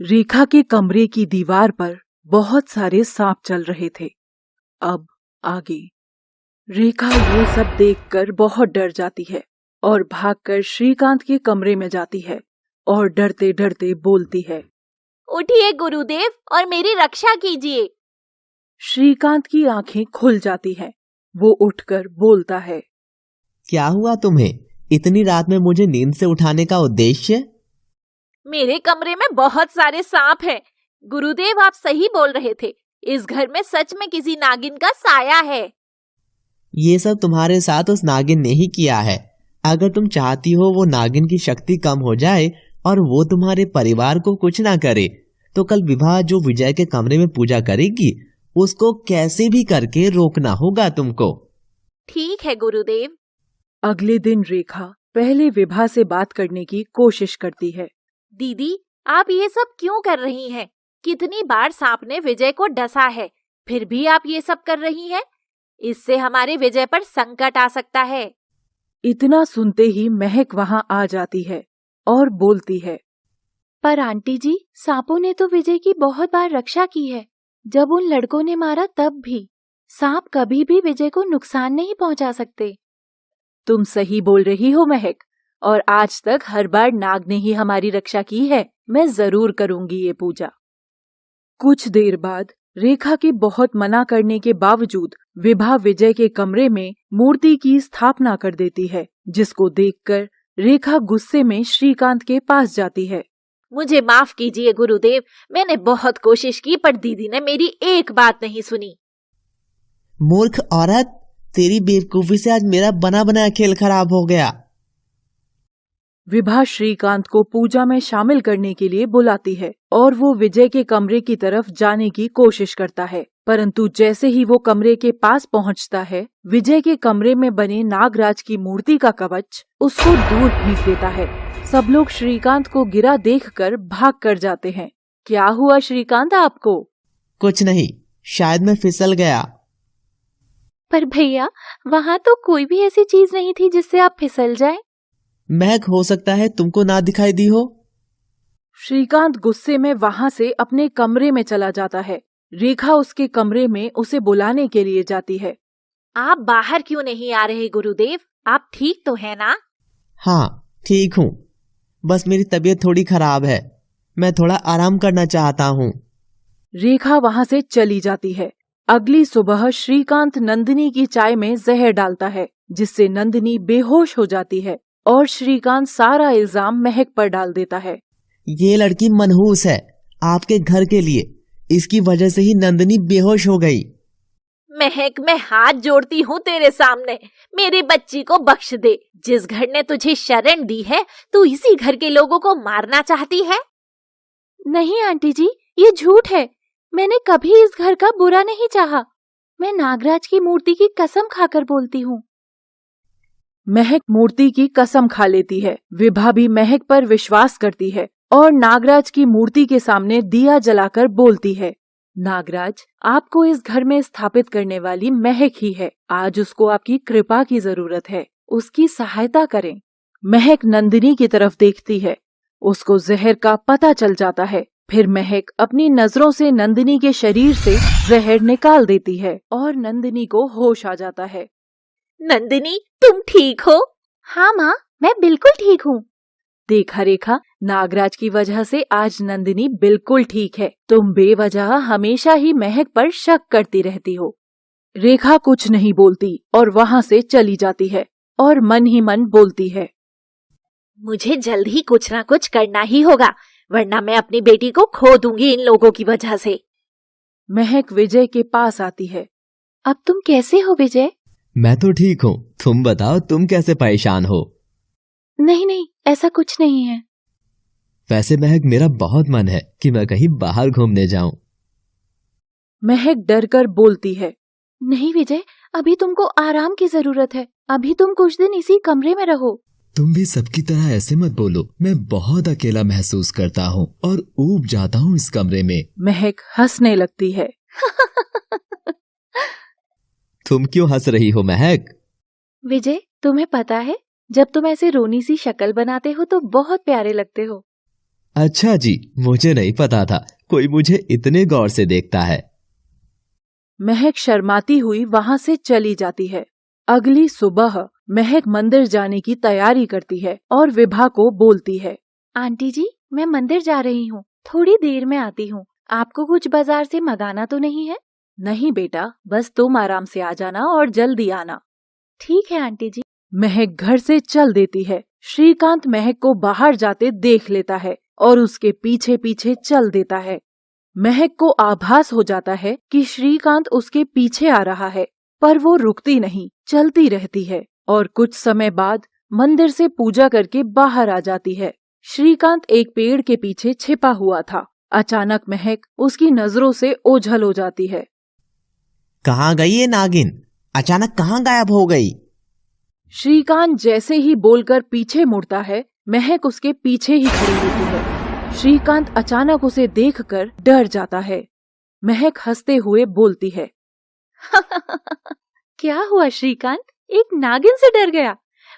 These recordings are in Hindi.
रेखा के कमरे की दीवार पर बहुत सारे सांप चल रहे थे। अब आगे रेखा ये सब देखकर बहुत डर जाती है और भागकर श्रीकांत के कमरे में जाती है और डरते डरते बोलती है, उठिए गुरुदेव और मेरी रक्षा कीजिए। श्रीकांत की आंखें खुल जाती हैं। वो उठकर बोलता है, क्या हुआ तुम्हें? इतनी रात में मुझे नींद से उठाने का उद्देश्य? मेरे कमरे में बहुत सारे सांप हैं। गुरुदेव, आप सही बोल रहे थे। इस घर में सच में किसी नागिन का साया है। ये सब तुम्हारे साथ उस नागिन ने ही किया है। अगर तुम चाहती हो वो नागिन की शक्ति कम हो जाए और वो तुम्हारे परिवार को कुछ ना करे, तो कल विभा जो विजय के कमरे में पूजा करेगी उसको कैसे भी करके रोकना होगा तुमको। ठीक है गुरुदेव। अगले दिन रेखा पहले विभा से बात करने की कोशिश करती है। दीदी, आप ये सब क्यों कर रही हैं? कितनी बार सांप ने विजय को डसा है, फिर भी आप ये सब कर रही हैं? इससे हमारे विजय पर संकट आ सकता है। इतना सुनते ही महक वहां आ जाती है और बोलती है, पर आंटी जी, सांपों ने तो विजय की बहुत बार रक्षा की है। जब उन लड़कों ने मारा तब भी। सांप कभी भी विजय को नुकसान नहीं पहुंचा सकते। तुम सही बोल रही हो महक, और आज तक हर बार नाग ने ही हमारी रक्षा की है। मैं जरूर करूंगी ये पूजा। कुछ देर बाद रेखा के बहुत मना करने के बावजूद विभा विजय के कमरे में मूर्ति की स्थापना कर देती है, जिसको देखकर रेखा गुस्से में श्रीकांत के पास जाती है। मुझे माफ कीजिए गुरुदेव, मैंने बहुत कोशिश की पर दीदी ने मेरी एक बात नहीं सुनी। मूर्ख औरत, तेरी बेवकूफी से आज मेरा बना बनाया खेल खराब हो गया। विभा श्रीकांत को पूजा में शामिल करने के लिए बुलाती है और वो विजय के कमरे की तरफ जाने की कोशिश करता है, परंतु जैसे ही वो कमरे के पास पहुंचता है, विजय के कमरे में बने नागराज की मूर्ति का कवच उसको दूर फेंक देता है। सब लोग श्रीकांत को गिरा देखकर भाग कर जाते हैं। क्या हुआ श्रीकांत आपको? कुछ नहीं, शायद मैं फिसल गया। पर भैया, वहाँ तो कोई भी ऐसी चीज नहीं थी जिससे आप फिसल जाएं। महक, हो सकता है तुमको ना दिखाई दी हो। श्रीकांत गुस्से में वहाँ से अपने कमरे में चला जाता है। रेखा उसके कमरे में उसे बुलाने के लिए जाती है। आप बाहर क्यों नहीं आ रहे गुरुदेव? आप ठीक तो है ना? हाँ, ठीक हूँ। बस मेरी तबीयत थोड़ी खराब है। मैं थोड़ा आराम करना चाहता हूँ। रेखा वहाँ से चली जाती है। अगली सुबह श्रीकांत नंदिनी की चाय में जहर डालता है, जिससे नंदिनी बेहोश हो जाती है और श्रीकांत सारा इल्जाम महक पर डाल देता है। ये लड़की मनहूस है आपके घर के लिए। इसकी वजह से ही नंदिनी बेहोश हो गई। महक, मैं हाथ जोड़ती हूँ तेरे सामने, मेरी बच्ची को बख्श दे। जिस घर ने तुझे शरण दी है, तू इसी घर के लोगों को मारना चाहती है? नहीं आंटी जी, ये झूठ है। मैंने कभी इस घर का बुरा नहीं चाहा। मैं नागराज की मूर्ति की कसम खाकर बोलती हूँ। महक मूर्ति की कसम खा लेती है। विभा भी महक पर विश्वास करती है और नागराज की मूर्ति के सामने दिया जलाकर बोलती है, नागराज, आपको इस घर में स्थापित करने वाली महक ही है। आज उसको आपकी कृपा की जरूरत है। उसकी सहायता करें। महक नंदिनी की तरफ देखती है। उसको जहर का पता चल जाता है। फिर महक अपनी नजरों से नंदिनी के शरीर से जहर निकाल देती है और नंदिनी को होश आ जाता है। नंदिनी, तुम ठीक हो? हाँ माँ, मैं बिल्कुल ठीक हूँ। देखा रेखा, नागराज की वजह से आज नंदिनी बिल्कुल ठीक है। तुम बेवजह हमेशा ही महक पर शक करती रहती हो। रेखा कुछ नहीं बोलती और वहाँ से चली जाती है और मन ही मन बोलती है, मुझे जल्द ही कुछ ना कुछ करना ही होगा, वरना मैं अपनी बेटी को खो दूंगी इन लोगों की वजह से। महक विजय के पास आती है। अब तुम कैसे हो विजय? मैं तो ठीक हूँ। तुम बताओ, तुम कैसे परेशान हो? नहीं नहीं, ऐसा कुछ नहीं है। वैसे महक, मेरा बहुत मन है कि मैं कहीं बाहर घूमने जाऊं। महक डरकर बोलती है, नहीं विजय, अभी तुमको आराम की जरूरत है। अभी तुम कुछ दिन इसी कमरे में रहो। तुम भी सबकी तरह ऐसे मत बोलो। मैं बहुत अकेला महसूस करता हूँ और ऊब जाता हूँ इस कमरे में। महक हंसने लगती है। तुम क्यों हंस रही हो महक? विजय, तुम्हें पता है, जब तुम ऐसे रोनी सी शक्ल बनाते हो तो बहुत प्यारे लगते हो। अच्छा जी, मुझे नहीं पता था कोई मुझे इतने गौर से देखता है। महक शर्माती हुई वहां से चली जाती है। अगली सुबह महक मंदिर जाने की तैयारी करती है और विभा को बोलती है, आंटी जी, मैं मंदिर जा रही हूँ, थोड़ी देर में आती हूँ। आपको कुछ बाजार से मंगाना तो नहीं है? नहीं बेटा, बस तुम आराम से आ जाना और जल्दी आना। ठीक है आंटी जी। महक घर से चल देती है। श्रीकांत महक को बाहर जाते देख लेता है और उसके पीछे पीछे चल देता है। महक को आभास हो जाता है कि श्रीकांत उसके पीछे आ रहा है, पर वो रुकती नहीं, चलती रहती है और कुछ समय बाद मंदिर से पूजा करके बाहर आ जाती है। श्रीकांत एक पेड़ के पीछे छिपा हुआ था। अचानक महक उसकी नजरों से ओझल हो जाती है। कहाँ गई ये नागिन? अचानक कहाँ गायब हो गई? श्रीकांत जैसे ही बोलकर पीछे मुड़ता है, महक उसके पीछे ही खड़ी होती है। श्रीकांत अचानक उसे देखकर डर जाता है। महक हंसते हुए बोलती है, क्या हुआ श्रीकांत, एक नागिन से डर गया?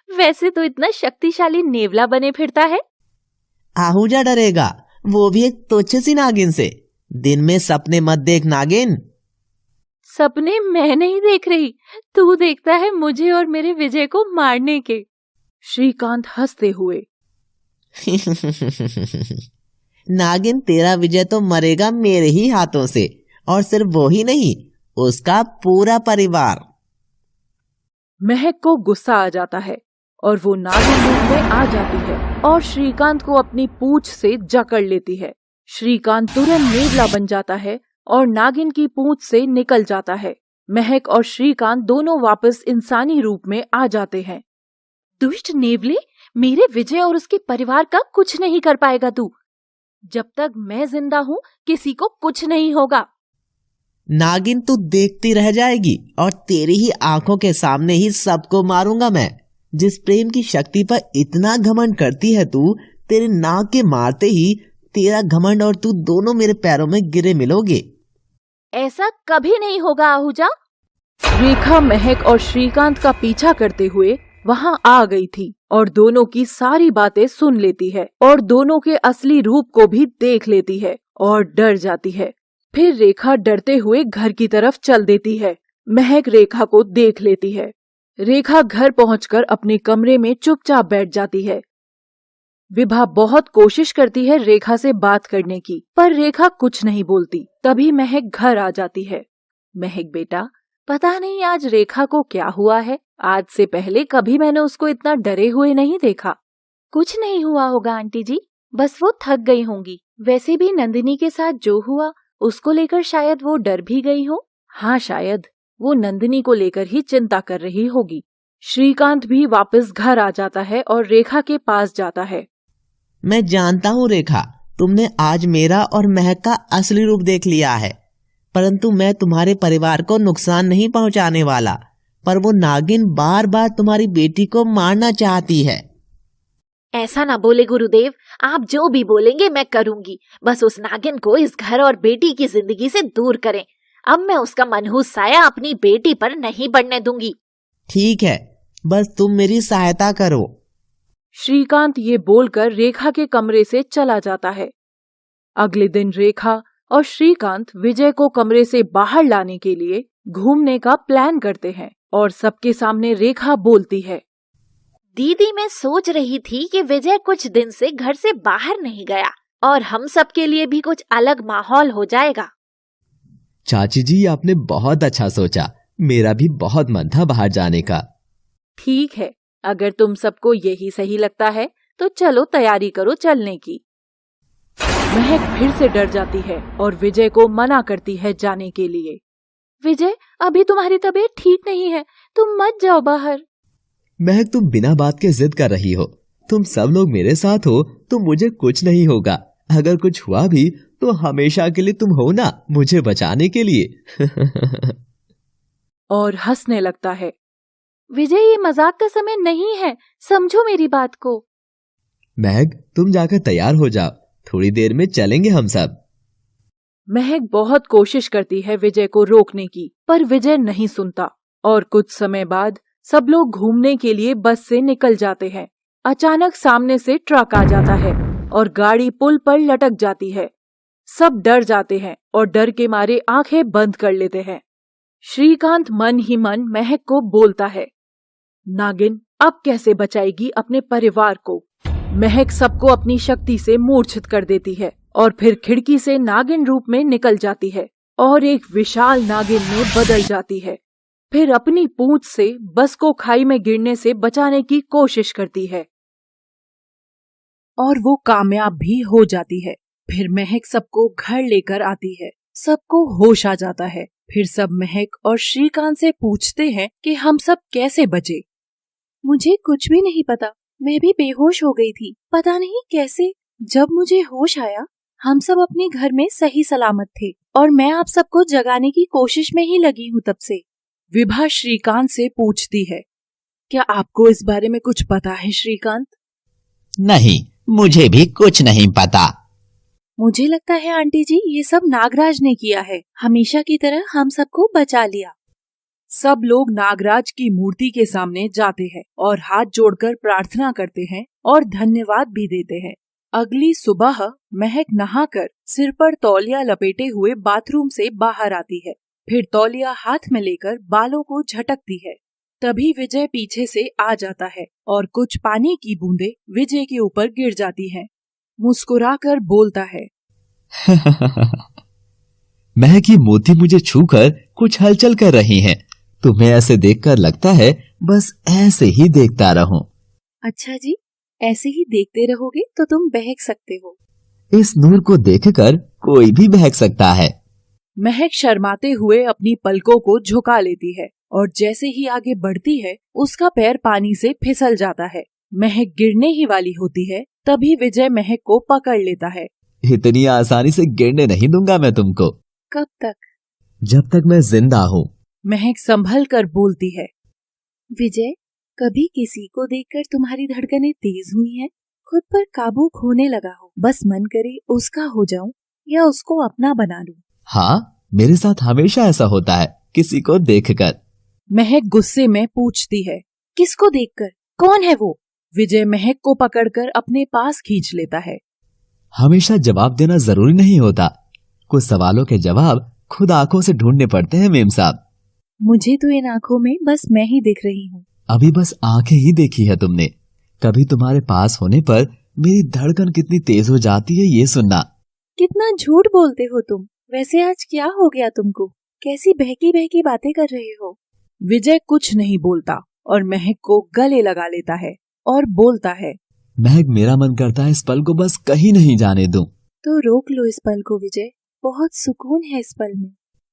वैसे तो इतना शक्तिशाली नेवला बने फिरता है। आहूजा डरेगा, वो भी एक तुच्छ सी नागिन से। दिन में सपने मत देख नागिन। सपने मैं नहीं देख रही, तू देखता है मुझे और मेरे विजय को मारने के। श्रीकांत हंसते हुए, नागिन, तेरा विजय तो मरेगा मेरे ही हाथों से, और सिर्फ वो ही नहीं, उसका पूरा परिवार। महक को गुस्सा आ जाता है और वो नागिन रूप में आ जाती है और श्रीकांत को अपनी पूंछ से जकड़ लेती है। श्रीकांत तुरंत नेवला बन जाता है और नागिन की पूंछ से निकल जाता है। महक और श्रीकांत दोनों वापस इंसानी रूप में आ जाते हैं। दुष्ट नेवले, मेरे विजय और उसके परिवार का कुछ नहीं कर पाएगा तू। जब तक मैं जिंदा हूँ किसी को कुछ नहीं होगा। नागिन, तू देखती रह जाएगी और तेरी ही आंखों के सामने ही सबको मारूंगा मैं। जिस प्रेम की शक्ति पर इतना घमंड करती है तू, तेरे नाक के मारते ही तेरा घमंड और तू दोनों मेरे पैरों में गिरे मिलोगे। ऐसा कभी नहीं होगा आहूजा। रेखा महक और श्रीकांत का पीछा करते हुए वहां आ गई थी और दोनों की सारी बातें सुन लेती है और दोनों के असली रूप को भी देख लेती है और डर जाती है। फिर रेखा डरते हुए घर की तरफ चल देती है। महक रेखा को देख लेती है। रेखा घर पहुंचकर अपने कमरे में चुपचाप बैठ जाती है। विभा बहुत कोशिश करती है रेखा से बात करने की, पर रेखा कुछ नहीं बोलती। तभी महक घर आ जाती है। महक बेटा, पता नहीं आज रेखा को क्या हुआ है। आज से पहले कभी मैंने उसको इतना डरे हुए नहीं देखा। कुछ नहीं हुआ होगा आंटी जी, बस वो थक गई होंगी। वैसे भी नंदिनी के साथ जो हुआ उसको लेकर शायद वो डर भी गई हो। हाँ, शायद वो नंदिनी को लेकर ही चिंता कर रही होगी। श्रीकांत भी वापस घर आ जाता है और रेखा के पास जाता है। मैं जानता हूँ रेखा, तुमने आज मेरा और महक का असली रूप देख लिया है, परंतु मैं तुम्हारे परिवार को नुकसान नहीं पहुंचाने वाला। पर वो नागिन बार बार तुम्हारी बेटी को मारना चाहती है। ऐसा ना बोले गुरुदेव, आप जो भी बोलेंगे मैं करूंगी। बस उस नागिन को इस घर और बेटी की जिंदगी से दूर करें। अब मैं उसका मनहूस साया अपनी बेटी पर नहीं पड़ने दूंगी। ठीक है, बस तुम मेरी सहायता करो। श्रीकांत ये बोलकर रेखा के कमरे से चला जाता है। अगले दिन रेखा और श्रीकांत विजय को कमरे से बाहर लाने के लिए घूमने का प्लान करते हैं और सबके सामने रेखा बोलती है, दीदी, मैं सोच रही थी कि विजय कुछ दिन से घर से बाहर नहीं गया और हम सब के लिए भी कुछ अलग माहौल हो जाएगा। चाची जी, आपने बहुत अच्छा सोचा। मेरा भी बहुत मन था बाहर जाने का। ठीक है, अगर तुम सबको यही सही लगता है तो चलो तैयारी करो चलने की। महक फिर से डर जाती है और विजय को मना करती है जाने के लिए। विजय, अभी तुम्हारी तबीयत ठीक नहीं है, तुम मत जाओ बाहर। महक, तुम बिना बात के जिद कर रही हो। तुम सब लोग मेरे साथ हो तो मुझे कुछ नहीं होगा। अगर कुछ हुआ भी तो हमेशा के लिए तुम हो ना मुझे बचाने के लिए। और हंसने लगता है। विजय, ये मजाक का समय नहीं है, समझो मेरी बात को। महक, तुम जाकर तैयार हो जाओ, थोड़ी देर में चलेंगे हम सब। महक बहुत कोशिश करती है विजय को रोकने की, पर विजय नहीं सुनता और कुछ समय बाद सब लोग घूमने के लिए बस से निकल जाते हैं। अचानक सामने से ट्रक आ जाता है और गाड़ी पुल पर लटक जाती है। सब डर जाते हैं और डर के मारे आंखें बंद कर लेते हैं। श्रीकांत मन ही मन महक को बोलता है, नागिन अब कैसे बचाएगी अपने परिवार को। महक सबको अपनी शक्ति से मूर्छित कर देती है और फिर खिड़की से नागिन रूप में निकल जाती है और एक विशाल नागिन में बदल जाती है। फिर अपनी पूंछ से बस को खाई में गिरने से बचाने की कोशिश करती है और वो कामयाब भी हो जाती है। फिर महक सबको घर लेकर आती है। सबको होश आ जाता है। फिर सब महक और श्रीकांत से पूछते हैं कि हम सब कैसे बचे। मुझे कुछ भी नहीं पता, मैं भी बेहोश हो गई थी, पता नहीं कैसे। जब मुझे होश आया हम सब अपने घर में सही सलामत थे और मैं आप सबको जगाने की कोशिश में ही लगी हूँ तब से। विभा श्रीकांत से पूछती है, क्या आपको इस बारे में कुछ पता है श्रीकांत? नहीं, मुझे भी कुछ नहीं पता। मुझे लगता है आंटी जी ये सब नागराज ने किया है, हमेशा की तरह हम सबको बचा लिया। सब लोग नागराज की मूर्ति के सामने जाते हैं और हाथ जोड़कर प्रार्थना करते हैं और धन्यवाद भी देते हैं। अगली सुबह महक नहाकर सिर पर तौलिया लपेटे हुए बाथरूम से बाहर आती है। फिर तौलिया हाथ में लेकर बालों को झटकती है। तभी विजय पीछे से आ जाता है और कुछ पानी की बूंदें विजय के ऊपर गिर जाती हैं। मुस्कुराकर बोलता है, महक की मोती मुझे छूकर कुछ हलचल कर रही हैं। तुम्हें ऐसे देखकर लगता है बस ऐसे ही देखता रहूं। अच्छा जी, ऐसे ही देखते रहोगे तो तुम बहक सकते हो। इस नूर को देखकर कोई भी बहक सकता है। महक शर्माते हुए अपनी पलकों को झुका लेती है और जैसे ही आगे बढ़ती है उसका पैर पानी से फिसल जाता है। महक गिरने ही वाली होती है, तभी विजय महक को पकड़ लेता है। इतनी आसानी से गिरने नहीं दूंगा मैं तुमको। कब तक? जब तक मैं जिंदा हूँ। महक संभल कर बोलती है, विजय, कभी किसी को देखकर तुम्हारी धड़कनें तेज हुई हैं? खुद पर काबू खोने लगा हो, बस मन करे उसका हो जाऊं या उसको अपना बना लूं। हाँ, मेरे साथ हमेशा ऐसा होता है, किसी को देखकर। महक गुस्से में पूछती है, किसको देखकर? कौन है वो? विजय महक को पकड़कर अपने पास खींच लेता है। हमेशा जवाब देना जरूरी नहीं होता, कुछ सवालों के जवाब खुद आंखों से ढूंढने पड़ते हैं मेम साहब। मुझे तो इन आंखों में बस मैं ही दिख रही हूँ। अभी बस आंखें ही देखी है तुमने। कभी तुम्हारे पास होने पर मेरी धड़कन कितनी तेज हो जाती है ये सुनना। कितना झूठ बोलते हो तुम। वैसे आज क्या हो गया तुमको? कैसी बहकी बहकी बातें कर रहे हो? विजय कुछ नहीं बोलता और महक को गले लगा लेता है और बोलता है, महक, मेरा मन करता है इस पल को बस कहीं नहीं जाने दूं। तो रोक लो इस पल को विजय, बहुत सुकून है इस पल में।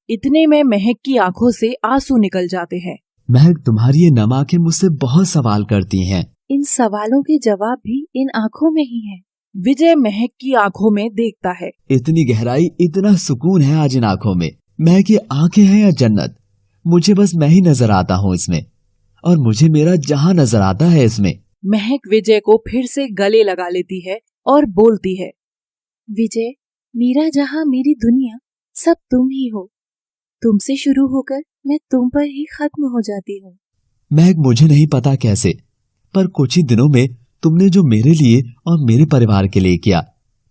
इतने में महक की आंखों से आंसू निकल जाते हैं। महक, तुम्हारी ये नम आंखें मुझसे बहुत सवाल करती हैं। इन सवालों के जवाब भी इन आंखों में ही है। विजय महक की आंखों में देखता है। इतनी गहराई, इतना सुकून है आज इन आंखों में। महक की आंखें हैं या जन्नत? मुझे बस मैं ही नजर आता हूँ इसमें, और मुझे मेरा जहां नजर आता है इसमें। महक विजय को फिर से गले लगा लेती है और बोलती है, विजय, मेरा जहां, मेरी दुनिया, सब तुम ही हो। तुमसे शुरू होकर मैं तुम पर ही खत्म हो जाती हूँ। महक, मुझे नहीं पता कैसे, पर कुछ ही दिनों में तुमने जो मेरे लिए और मेरे परिवार के लिए किया,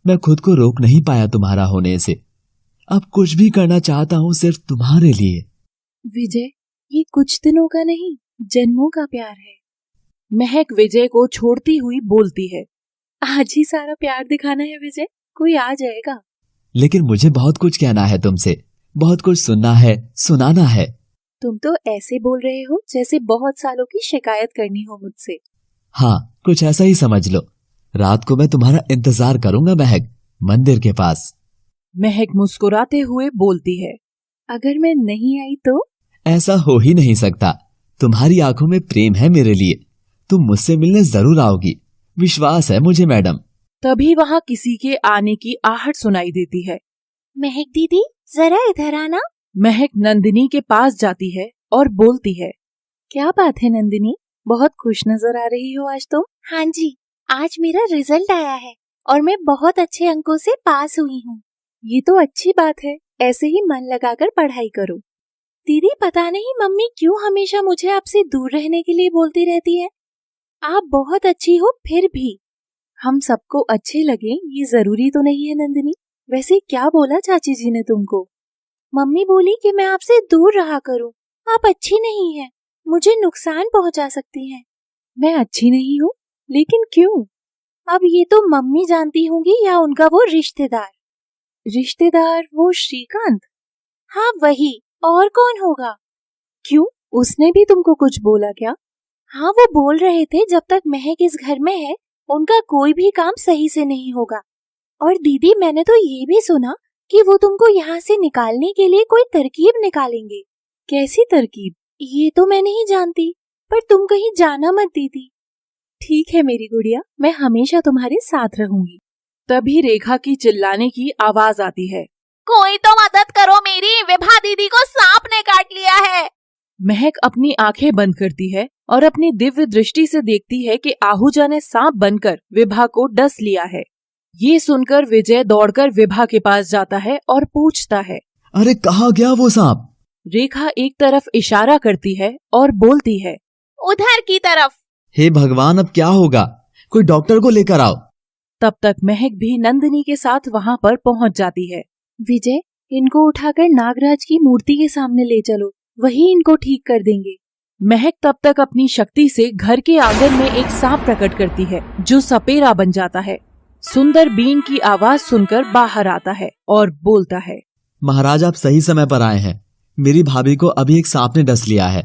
मैं खुद को रोक नहीं पाया तुम्हारा होने से। अब कुछ भी करना चाहता हूँ सिर्फ तुम्हारे लिए। विजय, ये कुछ दिनों का नहीं, जन्मों का प्यार है। महक विजय को छोड़ती हुई बोलती है, आज ही सारा प्यार दिखाना है विजय, कोई आ जाएगा। लेकिन मुझे बहुत कुछ कहना है तुमसे, बहुत कुछ सुनना है, सुनाना है। तुम तो ऐसे बोल रहे हो जैसे बहुत सालों की शिकायत करनी हो मुझसे। हाँ, कुछ ऐसा ही समझ लो। रात को मैं तुम्हारा इंतजार करूंगा महक, मंदिर के पास। महक मुस्कुराते हुए बोलती है, अगर मैं नहीं आई तो? ऐसा हो ही नहीं सकता। तुम्हारी आंखों में प्रेम है मेरे लिए। तुम मुझसे मिलने जरूर आओगी, विश्वास है मुझे मैडम। तभी वहाँ किसी के आने की आहट सुनाई देती है। महक दीदी, जरा इधर आना। महक नंदिनी के पास जाती है और बोलती है, क्या बात है नंदिनी, बहुत खुश नजर आ रही हो आज तुम। हाँ जी, आज मेरा रिजल्ट आया है और मैं बहुत अच्छे अंकों से पास हुई हूँ। ये तो अच्छी बात है, ऐसे ही मन लगाकर पढ़ाई करो। दीदी, पता नहीं मम्मी क्यों हमेशा मुझे आपसे दूर रहने के लिए बोलती रहती है। आप बहुत अच्छी हो फिर भी। हम सबको अच्छे लगे ये जरूरी तो नहीं है नंदिनी। वैसे क्या बोला चाची जी ने तुमको? मम्मी बोली कि मैं आपसे दूर रहा करूं। आप अच्छी नहीं हैं, मुझे नुकसान पहुंचा सकती हैं। मैं अच्छी नहीं हूँ, लेकिन क्यों? अब ये तो मम्मी जानती होंगी या उनका वो रिश्तेदार। रिश्तेदार वो श्रीकांत? हाँ वही, और कौन होगा? क्यों, उसने भी तुमको कुछ बोला क्या? हाँ वो बोल रहे थे जब तक महक इस घर में है उनका कोई भी काम सही से नहीं होगा। और दीदी मैंने तो ये भी सुना कि वो तुमको यहाँ से निकालने के लिए कोई तरकीब निकालेंगे। कैसी तरकीब? ये तो मैं नहीं जानती, पर तुम कहीं जाना मत दीदी। ठीक है मेरी गुड़िया, मैं हमेशा तुम्हारे साथ रहूंगी। तभी रेखा की चिल्लाने की आवाज आती है। कोई तो मदद करो मेरी, विभा दीदी को सांप ने काट लिया है। महक अपनी आंखें बंद करती है और अपनी दिव्य दृष्टि से देखती है कि आहूजा ने सांप बनकर विभा को डस लिया है। ये सुनकर विजय दौड़कर विभा के पास जाता है और पूछता है, अरे कहाँ गया वो सांप? रेखा एक तरफ इशारा करती है और बोलती है, उधर की तरफ। हे भगवान, अब क्या होगा? कोई डॉक्टर को लेकर आओ। तब तक महक भी नंदिनी के साथ वहाँ पर पहुँच जाती है। विजय, इनको उठाकर नागराज की मूर्ति के सामने ले चलो, वही इनको ठीक कर देंगे। महक तब तक अपनी शक्ति से घर के आंगन में एक सांप प्रकट करती है जो सपेरा बन जाता है। सुंदर बीन की आवाज सुनकर बाहर आता है और बोलता है, महाराज आप सही समय पर आए हैं। मेरी भाभी को अभी एक सांप ने डस लिया है।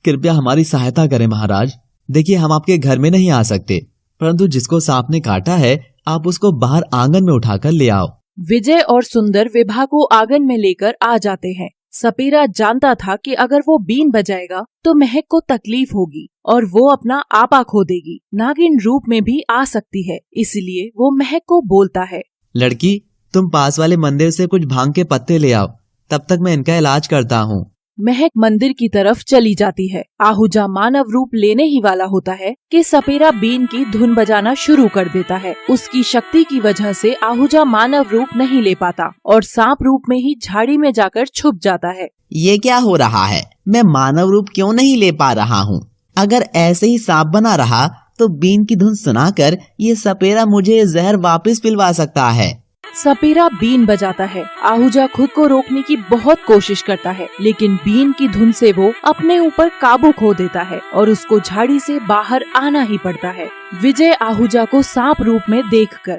कृपया हमारी सहायता करें महाराज। देखिए हम आपके घर में नहीं आ सकते, परंतु जिसको सांप ने काटा है आप उसको बाहर आंगन में उठाकर ले आओ। विजय और सुंदर विभा को आंगन में लेकर आ जाते हैं। सपेरा जानता था कि अगर वो बीन बजाएगा तो महक को तकलीफ होगी और वो अपना आपा खो देगी, नागिन रूप में भी आ सकती है। इसलिए वो महक को बोलता है, लड़की तुम पास वाले मंदिर से कुछ भांग के पत्ते ले आओ, तब तक मैं इनका इलाज करता हूँ। महक मंदिर की तरफ चली जाती है। आहूजा मानव रूप लेने ही वाला होता है कि सपेरा बीन की धुन बजाना शुरू कर देता है। उसकी शक्ति की वजह से आहूजा मानव रूप नहीं ले पाता और सांप रूप में ही झाड़ी में जाकर छुप जाता है। ये क्या हो रहा है? मैं मानव रूप क्यों नहीं ले पा रहा हूँ? अगर ऐसे ही सांप बना रहा तो बीन की धुन सुनाकर ये सपेरा मुझे जहर वापस पिलवा सकता है। सपेरा बीन बजाता है। आहूजा खुद को रोकने की बहुत कोशिश करता है, लेकिन बीन की धुन से वो अपने ऊपर काबू खो देता है और उसको झाड़ी से बाहर आना ही पड़ता है। विजय आहूजा को सांप रूप में देखकर,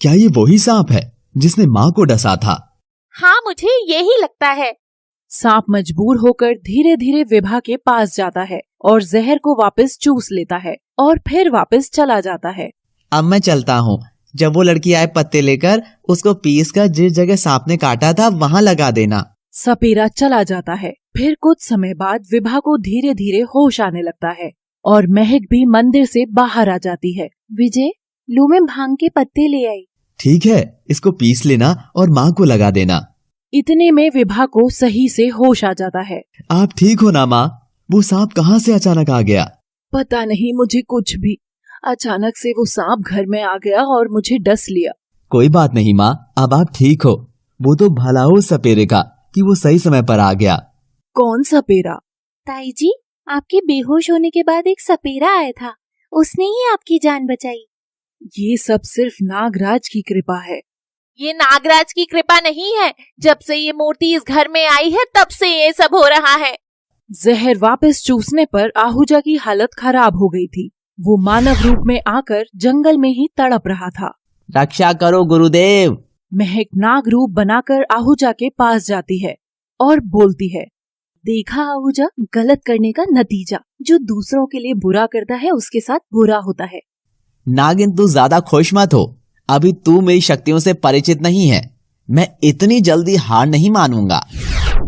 क्या ये वही सांप है जिसने माँ को डसा था? हाँ मुझे यही लगता है। सांप मजबूर होकर धीरे धीरे विभा के पास जाता है और जहर को वापस चूस लेता है और फिर वापस चला जाता है। अब मैं चलता हूँ। जब वो लड़की आए पत्ते लेकर उसको पीसकर जिस जगह सांप ने काटा था वहाँ लगा देना। सपेरा चला जाता है। फिर कुछ समय बाद विभा को धीरे धीरे होश आने लगता है और महक भी मंदिर से बाहर आ जाती है। विजय, लो मैं भांग के पत्ते ले आई। ठीक है, इसको पीस लेना और माँ को लगा देना। इतने में विभा को सही से होश आ जाता है। आप ठीक हो ना माँ? वो सांप कहाँ से अचानक आ गया? पता नहीं मुझे कुछ भी। अचानक से वो सांप घर में आ गया और मुझे डस लिया। कोई बात नहीं माँ, अब आप ठीक हो। वो तो भला हो सपेरे का कि वो सही समय पर आ गया। कौन सपेरा? ताई जी, आपके बेहोश होने के बाद एक सपेरा आया था, उसने ही आपकी जान बचाई। ये सब सिर्फ नागराज की कृपा है। ये नागराज की कृपा नहीं है। जब से ये मूर्ति इस घर में आई है तब से ये सब हो रहा है। जहर वापस चूसने पर आहूजा की हालत खराब हो गई थी। वो मानव रूप में आकर जंगल में ही तड़प रहा था। रक्षा करो गुरुदेव। महक नाग रूप बनाकर आहूजा के पास जाती है और बोलती है, देखा आहूजा, गलत करने का नतीजा। जो दूसरों के लिए बुरा करता है उसके साथ बुरा होता है। नागिन तू ज्यादा खुश मत हो, अभी तू मेरी शक्तियों से परिचित नहीं है। मैं इतनी जल्दी हार नहीं मानूंगा।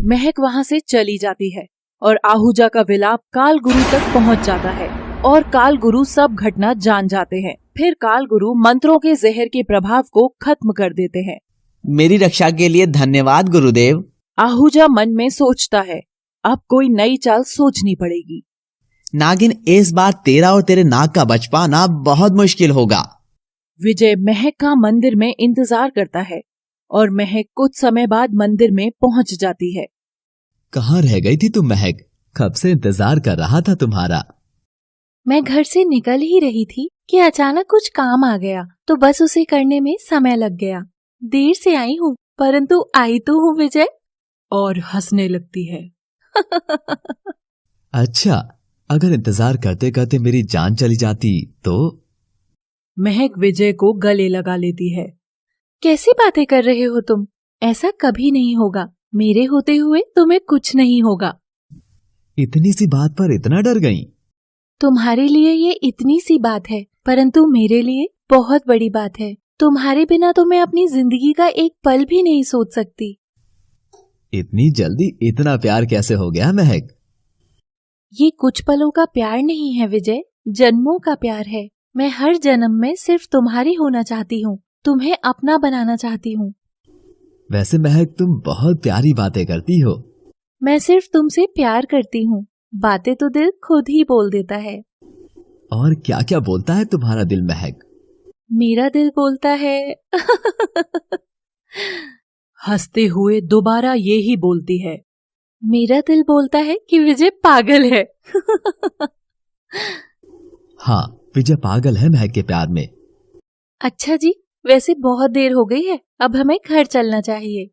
महक वहाँ से चली जाती है और आहूजा का विलाप काल गुरु तक पहुँच जाता है और काल गुरु सब घटना जान जाते हैं। फिर काल गुरु मंत्रों के जहर के प्रभाव को खत्म कर देते हैं। मेरी रक्षा के लिए धन्यवाद गुरुदेव। आहूजा मन में सोचता है, अब कोई नई चाल सोचनी पड़ेगी। नागिन, इस बार तेरा और तेरे नाग का बच पाना बहुत मुश्किल होगा। विजय महक का मंदिर में इंतजार करता है और महक कुछ समय बाद मंदिर में पहुंच जाती है। कहाँ रह गई थी तुम महक? कब से इंतजार कर रहा था तुम्हारा। मैं घर से निकल ही रही थी कि अचानक कुछ काम आ गया तो बस उसे करने में समय लग गया। देर से आई हूँ परंतु आई तो हूँ विजय। और हंसने लगती है। अच्छा, अगर इंतजार करते करते मेरी जान चली जाती तो? महक विजय को गले लगा लेती है। कैसी बातें कर रहे हो तुम? ऐसा कभी नहीं होगा। मेरे होते हुए तुम्हें कुछ नहीं होगा। इतनी सी बात पर इतना डर गई? तुम्हारे लिए ये इतनी सी बात है परंतु मेरे लिए बहुत बड़ी बात है। तुम्हारे बिना तो मैं अपनी जिंदगी का एक पल भी नहीं सोच सकती। इतनी जल्दी इतना प्यार कैसे हो गया महक? ये कुछ पलों का प्यार नहीं है विजय, जन्मों का प्यार है। मैं हर जन्म में सिर्फ तुम्हारी होना चाहती हूँ, तुम्हें अपना बनाना चाहती हूँ। वैसे महक, तुम बहुत प्यारी बातें करती हो। मैं सिर्फ तुमसे प्यार करती हूँ, बातें तो दिल खुद ही बोल देता है। और क्या क्या बोलता है तुम्हारा दिल महक? मेरा दिल बोलता है हंसते हुए दोबारा ये ही बोलती है। मेरा दिल बोलता है कि विजय पागल है। हाँ, विजय पागल है महक के प्यार में। अच्छा जी, वैसे बहुत देर हो गई है, अब हमें घर चलना चाहिए।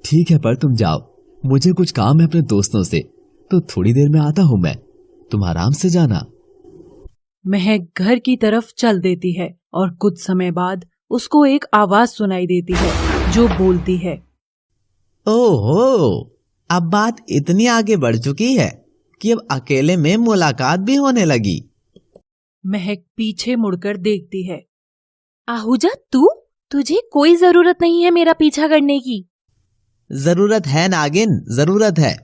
ठीक है, पर तुम जाओ, मुझे कुछ काम है अपने दोस्तों से, तो थोड़ी देर में आता हूँ मैं। तुम आराम से जाना। महक घर की तरफ चल देती है और कुछ समय बाद उसको एक आवाज सुनाई देती है जो बोलती है, ओहो, अब बात इतनी आगे बढ़ चुकी है कि अब अकेले में मुलाकात भी होने लगी। महक पीछे मुड़कर देखती है। आहूजा, तुझे कोई जरूरत नहीं है मेरा पीछा करने की। जरूरत है नागिन, जरूरत है।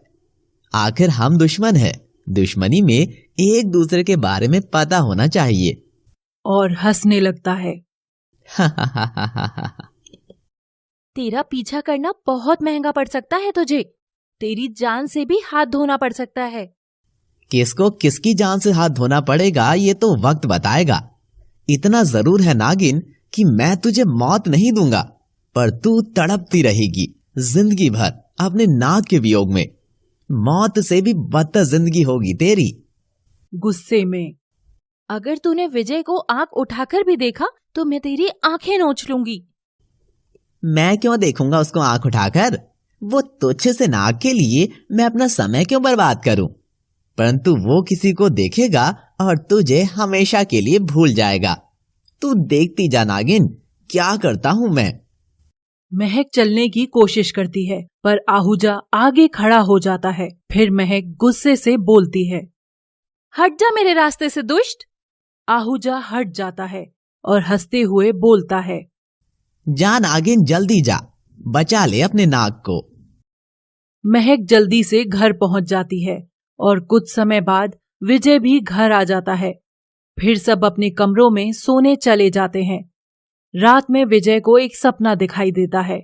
आखिर हम दुश्मन हैं, दुश्मनी में एक दूसरे के बारे में पता होना चाहिए। और हंसने लगता है। तेरा पीछा करना बहुत महंगा पड़ सकता है तुझे। तेरी जान से भी हाथ धोना पड़ सकता है। किसको किसकी जान से हाथ धोना पड़ेगा ये तो वक्त बताएगा। इतना जरूर है नागिन कि मैं तुझे मौत नहीं दूंगा, पर तू तड़पती रहेगी जिंदगी भर अपने नाग के वियोग में। मौत से भी बदतर जिंदगी होगी तेरी। गुस्से में, अगर तूने विजय को आंख उठाकर भी देखा तो मैं तेरी आंखें नोच लूंगी। मैं क्यों देखूंगा उसको आंख उठाकर? वो तुच्छ से नाग के लिए मैं अपना समय क्यों बर्बाद करूं? परंतु वो किसी को देखेगा और तुझे हमेशा के लिए भूल जाएगा। तू देखती जा नागिन, क्या करता हूं मैं। महक चलने की कोशिश करती है पर आहूजा आगे खड़ा हो जाता है। फिर महक गुस्से से बोलती है, हट जा मेरे रास्ते से दुष्ट। आहूजा हट जाता है और हंसते हुए बोलता है, जा नागिन, जल्दी जा, बचा ले अपने नाग को। महक जल्दी से घर पहुंच जाती है और कुछ समय बाद विजय भी घर आ जाता है। फिर सब अपने कमरों में सोने चले जाते हैं। रात में विजय को एक सपना दिखाई देता है।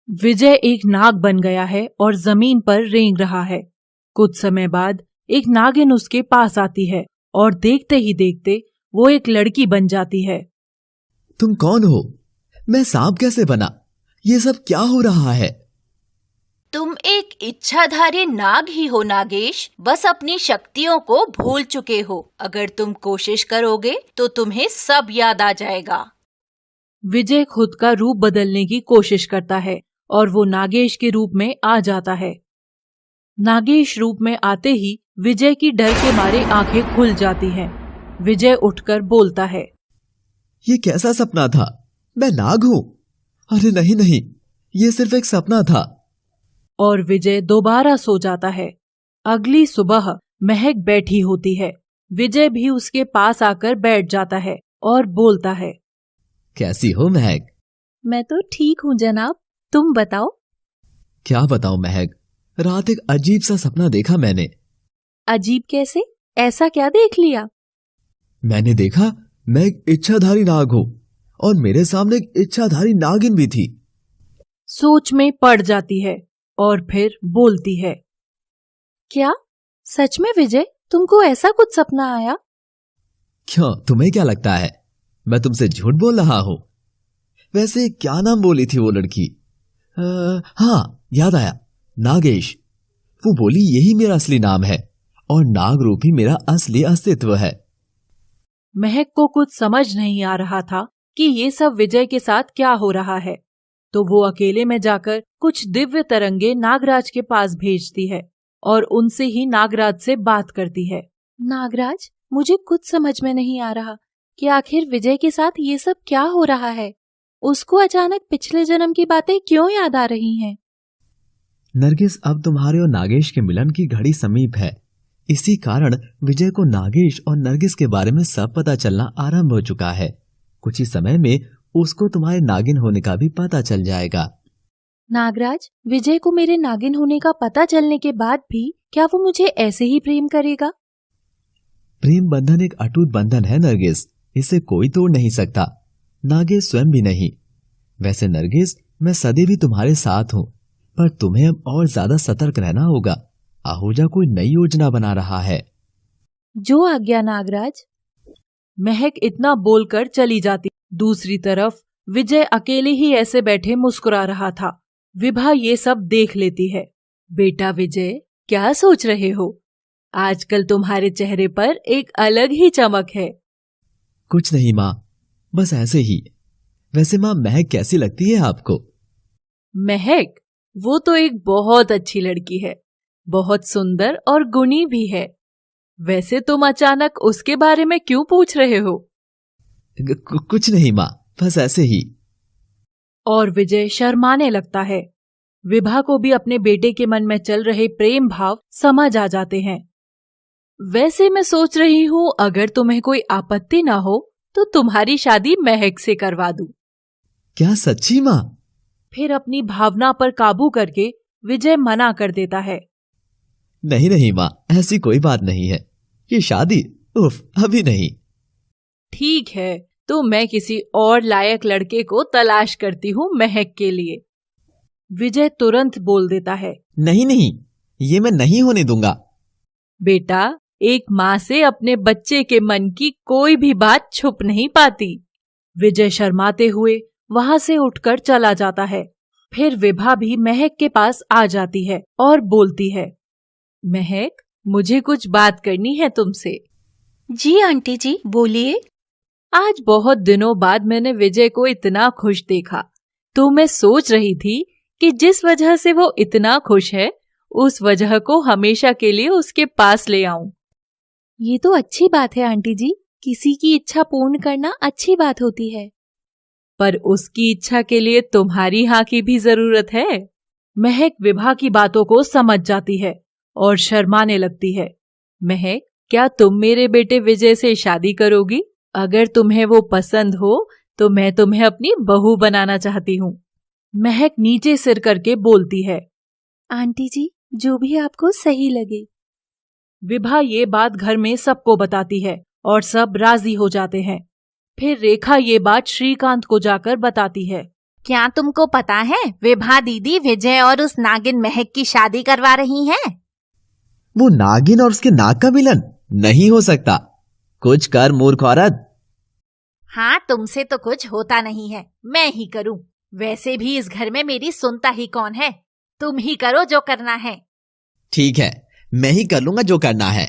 विजय एक नाग बन गया है और जमीन पर रेंग रहा है। कुछ समय बाद एक नागिन उसके पास आती है और देखते ही देखते वो एक लड़की बन जाती है। तुम कौन हो? मैं सांप कैसे बना? ये सब क्या हो रहा है? तुम एक इच्छाधारी नाग ही हो नागेश, बस अपनी शक्तियों को भूल चुके हो। अगर तुम कोशिश करोगे तो तुम्हें सब याद आ जाएगा। विजय खुद का रूप बदलने की कोशिश करता है और वो नागेश के रूप में आ जाता है। नागेश रूप में आते ही विजय की डर के मारे आंखें खुल जाती हैं। विजय उठकर बोलता है, ये कैसा सपना था? मैं नाग हूं? अरे नहीं नहीं, ये सिर्फ एक सपना था। और विजय दोबारा सो जाता है। अगली सुबह महक बैठी होती है। विजय भी उसके पास आकर बैठ जाता है और बोलता है, कैसी हो महक? मैं तो ठीक हूँ जनाब, तुम बताओ। क्या बताऊं महक, रात एक अजीब सा सपना देखा मैंने। अजीब कैसे? ऐसा क्या देख लिया? मैंने देखा मैं एक इच्छाधारी नाग हूं और मेरे सामने एक इच्छाधारी नागिन भी थी। सोच में पड़ जाती है और फिर बोलती है, क्या सच में विजय, तुमको ऐसा कुछ सपना आया? क्यों, तुम्हें क्या लगता है मैं तुमसे झूठ बोल रहा हूं? वैसे क्या नाम बोली थी वो लड़की? हाँ, याद आया, नागेश। वो बोली यही मेरा असली नाम है और नाग रूप ही मेरा असली अस्तित्व है। महक को कुछ समझ नहीं आ रहा था कि ये सब विजय के साथ क्या हो रहा है, तो वो अकेले में जाकर कुछ दिव्य तरंगे नागराज के पास भेजती है और उनसे ही नागराज से बात करती है। नागराज, मुझे कुछ समझ में नहीं आ रहा कि आखिर विजय के साथ ये सब क्या हो रहा है। उसको अचानक पिछले जन्म की बातें क्यों याद आ रही हैं? नरगिस, अब तुम्हारे और नागेश के मिलन की घड़ी समीप है। इसी कारण विजय को नागेश और नरगिस के बारे में सब पता चलना आरंभ हो चुका है। कुछ ही समय में उसको तुम्हारे नागिन होने का भी पता चल जाएगा। नागराज, विजय को मेरे नागिन होने का पता चलने के बाद भी क्या वो मुझे ऐसे ही प्रेम करेगा? प्रेम बंधन एक अटूट बंधन है नरगिस, इसे कोई तोड़ नहीं सकता, नागेश स्वयं भी नहीं। वैसे नरगिस, मैं सदैव ही तुम्हारे साथ हूँ, पर तुम्हें अब और ज्यादा सतर्क रहना होगा। आहूजा कोई नई योजना बना रहा है। जो आज्ञा नागराज। महक इतना बोलकर चली जाती। दूसरी तरफ विजय अकेले ही ऐसे बैठे मुस्कुरा रहा था। विभा ये सब देख लेती है। बेटा विजय, क्या सोच रहे हो? आजकल तुम्हारे चेहरे पर एक अलग ही चमक है। कुछ नहीं माँ, बस ऐसे ही। वैसे माँ, महक कैसी लगती है आपको? महक? वो तो एक बहुत अच्छी लड़की है, बहुत सुंदर और गुणी भी है। वैसे तुम अचानक उसके बारे में क्यों पूछ रहे हो? कुछ नहीं माँ, बस ऐसे ही। और विजय शर्माने लगता है। विभा को भी अपने बेटे के मन में चल रहे प्रेम भाव समझ आ जाते हैं। वैसे मैं सोच रही हूँ, अगर तुम्हें कोई आपत्ति ना हो तो तुम्हारी शादी महक से करवा दूं। क्या सच्ची माँ? फिर अपनी भावना पर काबू करके विजय मना कर देता है। नहीं नहीं माँ, ऐसी कोई बात नहीं है। ये शादी उफ, अभी नहीं। ठीक है, तो मैं किसी और लायक लड़के को तलाश करती हूँ महक के लिए। विजय तुरंत बोल देता है। नहीं नहीं, ये मैं नहीं होने दूंगा। बेटा, एक माँ से अपने बच्चे के मन की कोई भी बात छुप नहीं पाती। विजय शर्माते हुए वहां से उठकर चला जाता है। फिर विभा भी महक के पास आ जाती है और बोलती है, महक, मुझे कुछ बात करनी है तुमसे। जी आंटी जी, बोलिए। आज बहुत दिनों बाद मैंने विजय को इतना खुश देखा, तो मैं सोच रही थी कि जिस वजह से वो इतना खुश है, उस वजह को हमेशा के लिए उसके पास ले आऊं। ये तो अच्छी बात है आंटी जी, किसी की इच्छा पूर्ण करना अच्छी बात होती है। पर उसकी इच्छा के लिए तुम्हारी हाँ की भी जरूरत है। महक विभा की बातों को समझ जाती है और शर्माने लगती है। महक, क्या तुम मेरे बेटे विजय से शादी करोगी? अगर तुम्हें वो पसंद हो तो मैं तुम्हें अपनी बहू बनाना चाहती हूँ। महक नीचे सिर करके बोलती है। आंटी जी, जो भी आपको सही लगे। विभा ये बात घर में सबको बताती है और सब राजी हो जाते हैं। फिर रेखा ये बात श्रीकांत को जाकर बताती है। क्या तुमको पता है, विभा दीदी विजय और उस नागिन महक की शादी करवा रही हैं? वो नागिन और उसके नाग का मिलन नहीं हो सकता। कुछ कर मूर्ख औरत। हाँ, तुमसे तो कुछ होता नहीं है, मैं ही करूं। वैसे भी इस घर में मेरी सुनता ही कौन है। तुम ही करो जो करना है। ठीक है, मैं ही कर लूंगा जो करना है।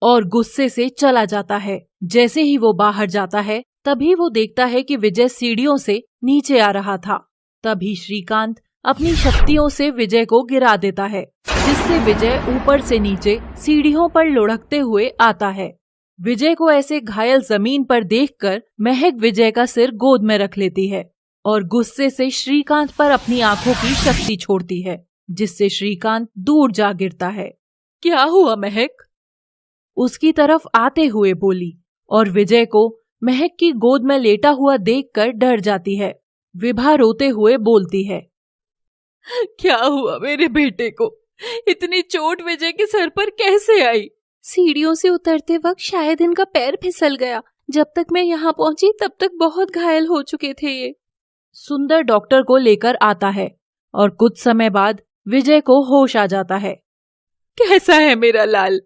और गुस्से से चला जाता है। जैसे ही वो बाहर जाता है, तभी वो देखता है कि विजय सीढ़ियों से नीचे आ रहा था। तभी श्रीकांत अपनी शक्तियों से विजय को गिरा देता है, जिससे विजय ऊपर से नीचे सीढ़ियों पर लुढ़कते हुए आता है। विजय को ऐसे घायल जमीन पर देखकर महक विजय का सिर गोद में रख लेती है और गुस्से से श्रीकांत पर अपनी आंखों की शक्ति छोड़ती है, जिससे श्रीकांत दूर जा गिरता है। क्या हुआ महक? उसकी तरफ आते हुए बोली और विजय को महक की गोद में लेटा हुआ देखकर डर जाती है। विभा रोते हुए बोलती है, क्या हुआ मेरे बेटे को? इतनी चोट विजय के सर पर कैसे आई? सीढ़ियों से उतरते वक्त शायद इनका पैर फिसल गया। जब तक मैं यहाँ पहुंची तब तक बहुत घायल हो चुके थे ये। सुंदर डॉक्टर को लेकर आता है और कुछ समय बाद विजय को होश आ जाता है। कैसा है मेरा लाल?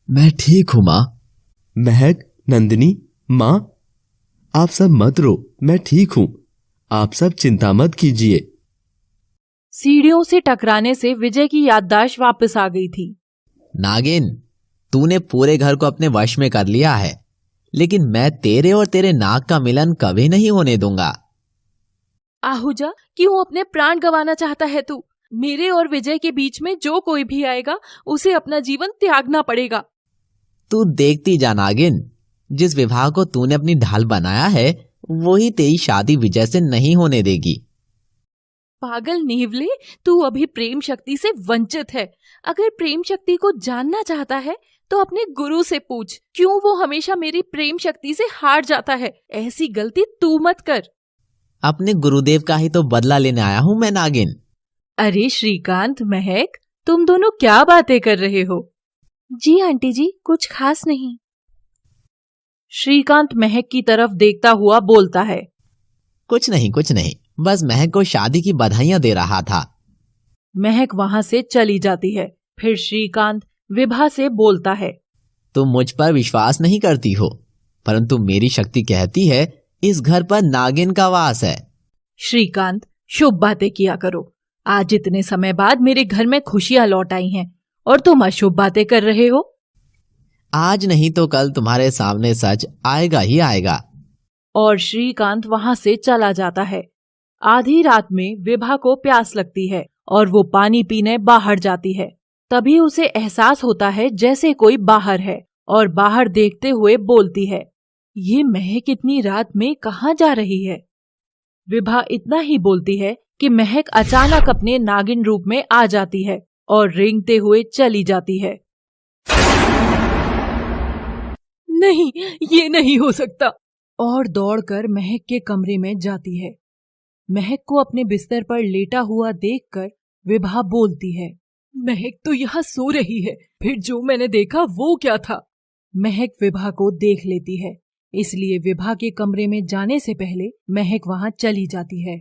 मैं ठीक हूँ माँ। महक, नंदिनी, माँ, आप सब मत रो, मैं ठीक हूँ। आप सब चिंता मत कीजिए। सीढ़ियों से टकराने से विजय की याददाश्त वापस आ गई थी। नागिन, तूने पूरे घर को अपने वश में कर लिया है। लेकिन मैं तेरे और तेरे नाग का मिलन कभी नहीं होने दूंगा। आहूजा, क्यों अपने प्राण गंवाना चाहता है तू? मेरे और विजय के बीच में जो कोई भी आएगा उसे अपना जीवन त्यागना पड़ेगा। तू देखती जा नागिन, जिस विवाह को तूने अपनी ढाल बनाया है वही तेरी शादी विजय से नहीं होने देगी। पागल नेवले, तू अभी प्रेम शक्ति से वंचित है। अगर प्रेम शक्ति को जानना चाहता है तो अपने गुरु से पूछ, क्यों वो हमेशा मेरी प्रेम शक्ति से हार जाता है। ऐसी गलती तू मत कर। अपने गुरुदेव का ही तो बदला लेने आया हूं मैं नागिन। अरे श्रीकांत, महक, तुम दोनों क्या बातें कर रहे हो? जी आंटी जी, कुछ खास नहीं। श्रीकांत महक की तरफ देखता हुआ बोलता है। कुछ नहीं, बस महक को शादी की बधाइयां दे रहा था। महक वहां से चली जाती है। फिर श्रीकांत विभा से बोलता है। तुम मुझ पर विश्वास नहीं करती हो, परंतु मेरी शक्ति कहती है इस घर पर नागिन का वास है। श्रीकांत, शुभ बातें किया करो। आज इतने समय बाद मेरे घर में खुशियां लौट आई हैं और तुम अशुभ बातें कर रहे हो। आज नहीं तो कल तुम्हारे सामने सच आएगा ही आएगा। और श्रीकांत वहां से चला जाता है। आधी रात में विभा को प्यास लगती है और वो पानी पीने बाहर जाती है। तभी उसे एहसास होता है जैसे कोई बाहर है और बाहर देखते हुए बोलती है, ये महक इतनी रात में कहाँ जा रही है? विभा इतना ही बोलती है कि महक अचानक अपने नागिन रूप में आ जाती है और रेंगते हुए चली जाती है। नहीं, ये नहीं हो सकता। और दौड़कर महक के कमरे में जाती है। महक को अपने बिस्तर पर लेटा हुआ देखकर विभा बोलती है, महक तो यहाँ सो रही है, फिर जो मैंने देखा वो क्या था? महक विभा को देख लेती है, इसलिए विभा के कमरे में जाने से पहले महक वहां चली जाती है।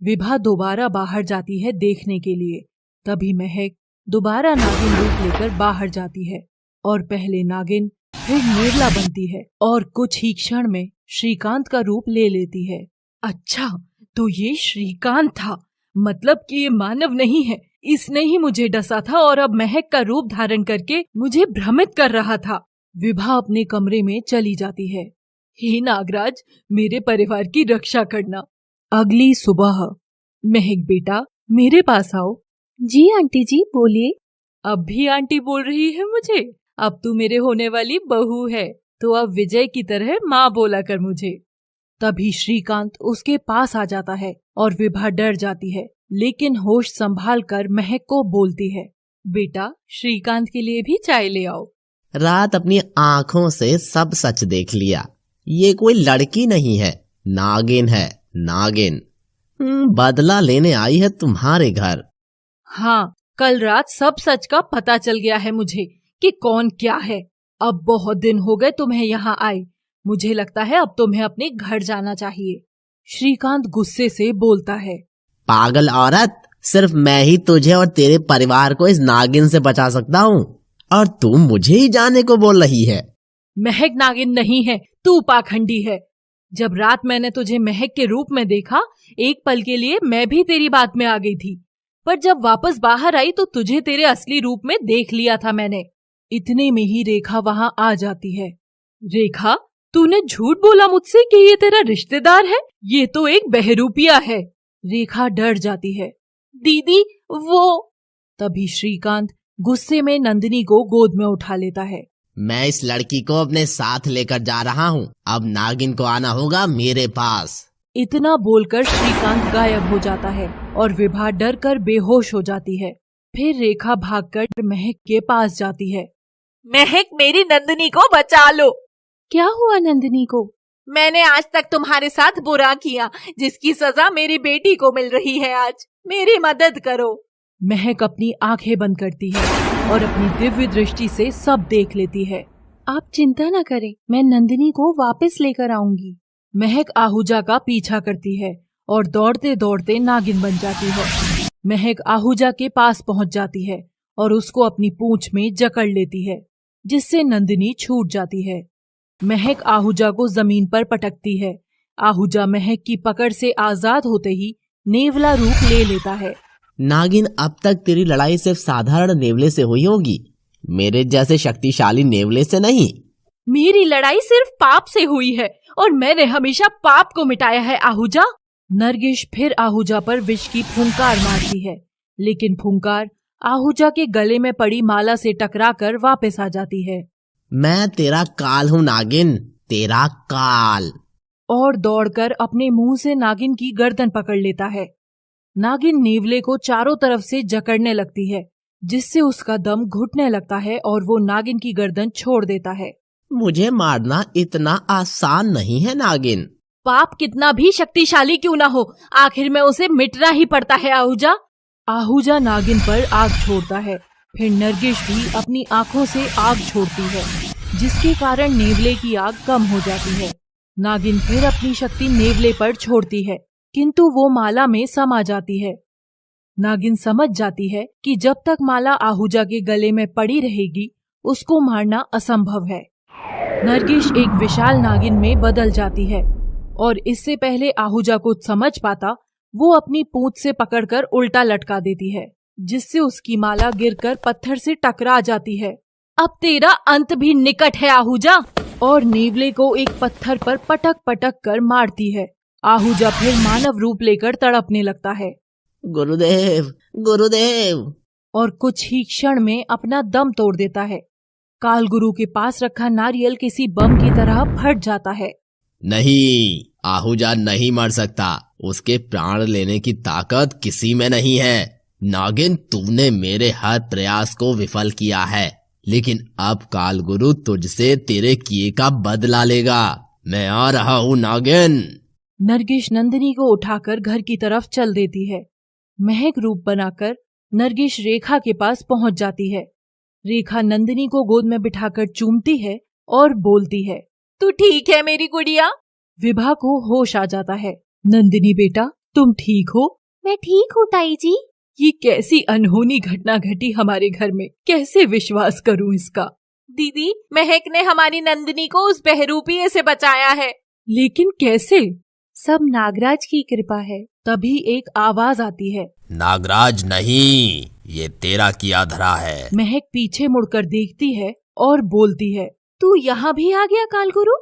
विभा दोबारा बाहर जाती है देखने के लिए। तभी महक दोबारा नागिन रूप लेकर बाहर जाती है और पहले नागिन फिर नेवला बनती है और कुछ ही क्षण में श्रीकांत का रूप ले लेती है। अच्छा, तो ये श्रीकांत था, मतलब कि ये मानव नहीं है। इसने ही मुझे डसा था और अब महक का रूप धारण करके मुझे भ्रमित कर रहा था। विभा अपने कमरे में चली जाती है। हे नागराज, मेरे परिवार की रक्षा करना। अगली सुबह, महक बेटा, मेरे पास आओ। जी आंटी जी, बोलिए। अब भी आंटी बोल रही है मुझे? अब तू मेरे होने वाली बहू है, तो अब विजय की तरह माँ बोला कर मुझे। तभी श्रीकांत उसके पास आ जाता है और विभा डर जाती है, लेकिन होश संभाल कर महक को बोलती है, बेटा, श्रीकांत के लिए भी चाय ले आओ। रात अपनी आंखों से सब सच देख लिया। ये कोई लड़की नहीं है, नागिन है, नागिन। बदला लेने आई है तुम्हारे घर। हाँ, कल रात सब सच का पता चल गया है मुझे कि कौन क्या है। अब बहुत दिन हो गए तुम्हें यहाँ आए। मुझे लगता है अब तुम्हें अपने घर जाना चाहिए। श्रीकांत गुस्से से बोलता है। पागल औरत, सिर्फ मैं ही तुझे और तेरे परिवार को इस नागिन से बचा सकता हूँ और तू मुझे ही जाने को बोल रही है। महक नागिन नहीं है, तू पाखंडी है। जब रात मैंने तुझे महक के रूप में देखा, एक पल के लिए मैं भी तेरी बात में आ गई थी, पर जब वापस बाहर आई तो तुझे तेरे असली रूप में देख लिया था मैंने। इतने में ही रेखा वहां आ जाती है। रेखा, तूने झूठ बोला मुझसे कि ये तेरा रिश्तेदार है? ये तो एक बहरूपिया है। रेखा डर जाती है। दीदी, वो। तभी श्रीकांत गुस्से में नंदिनी को गोद में उठा लेता है। मैं इस लड़की को अपने साथ लेकर जा रहा हूँ। अब नागिन को आना होगा मेरे पास। इतना बोलकर श्रीकांत गायब हो जाता है और विभा डर कर बेहोश हो जाती है। फिर रेखा भागकर महक के पास जाती है। महक, मेरी नंदिनी को बचा लो। क्या हुआ नंदिनी को? मैंने आज तक तुम्हारे साथ बुरा किया, जिसकी सजा मेरी बेटी को मिल रही है। आज मेरी मदद करो। महक अपनी आंखें बंद करती है और अपनी दिव्य दृष्टि से सब देख लेती है। आप चिंता न करें, मैं नंदिनी को वापस लेकर आऊंगी। महक आहूजा का पीछा करती है और दौड़ते दौड़ते नागिन बन जाती है। महक आहूजा के पास पहुंच जाती है और उसको अपनी पूंछ में जकड़ लेती है, जिससे नंदिनी छूट जाती है। महक आहूजा को जमीन पर पटकती है। आहूजा महक की पकड़ से आजाद होते ही नेवला रूप ले लेता है। नागिन, अब तक तेरी लड़ाई सिर्फ साधारण नेवले से हुई होगी, मेरे जैसे शक्तिशाली नेवले से नहीं। मेरी लड़ाई सिर्फ पाप से हुई है और मैंने हमेशा पाप को मिटाया है आहूजा। नरगिस फिर आहूजा पर विष की फुंकार मारती है, लेकिन फुंकार आहूजा के गले में पड़ी माला से टकराकर वापस आ जाती है। मैं तेरा काल हूँ नागिन, तेरा काल। और दौड़कर अपने मुंह से नागिन की गर्दन पकड़ लेता है। नागिन नेवले को चारों तरफ से जकड़ने लगती है, जिससे उसका दम घुटने लगता है और वो नागिन की गर्दन छोड़ देता है। मुझे मारना इतना आसान नहीं है नागिन। पाप कितना भी शक्तिशाली क्यों ना हो, आखिर में उसे मिटना ही पड़ता है आहूजा। आहूजा नागिन पर आग छोड़ता है। फिर नरगिस भी अपनी आंखों से आग छोड़ती है, जिसके कारण नेवले की आग कम हो जाती है। नागिन फिर अपनी शक्ति नेवले पर छोड़ती है, किंतु वो माला में समा जाती है। नागिन समझ जाती है कि जब तक माला आहूजा के गले में पड़ी रहेगी, उसको मारना असंभव है। नरगिस एक विशाल नागिन में बदल जाती है और इससे पहले आहूजा कुछ समझ पाता, वो अपनी पूंछ से पकड़कर उल्टा लटका देती है, जिससे उसकी माला गिरकर पत्थर से टकरा जाती है। अब तेरा अंत भी निकट है आहूजा, और नेवले को एक पत्थर पर पटक पटक कर मारती है। आहूजा फिर मानव रूप लेकर तड़पने लगता है। गुरुदेव, गुरुदेव। और कुछ ही क्षण में अपना दम तोड़ देता है। काल गुरु के पास रखा नारियल किसी बम की तरह फट जाता है। नहीं, आहूजा नहीं मर सकता। उसके प्राण लेने की ताकत किसी में नहीं है। नागिन, तूने मेरे हर प्रयास को विफल किया है, लेकिन अब काल गुरु तुझसे तेरे किए का बदला लेगा। मैं आ रहा हूँ नागिन। नरगिस नंदिनी को उठाकर घर की तरफ चल देती है। महक रूप बनाकर नरगिस रेखा के पास पहुंच जाती है। रेखा नंदिनी को गोद में बिठाकर चूमती है और बोलती है, तू ठीक है मेरी गुड़िया। विभा को होश आ जाता है। नंदिनी बेटा, तुम ठीक हो? मैं ठीक हूँ ताई जी। ये कैसी अनहोनी घटना घटी हमारे घर में, कैसे विश्वास करूं इसका। दीदी, महक ने हमारी नंदिनी को उस बहरूपिये से बचाया है। लेकिन कैसे? सब नागराज की कृपा है। तभी एक आवाज आती है, नागराज नहीं, ये तेरा किया धरा है। महक पीछे मुड़कर देखती है और बोलती है, तू यहाँ भी आ गया कालगुरु?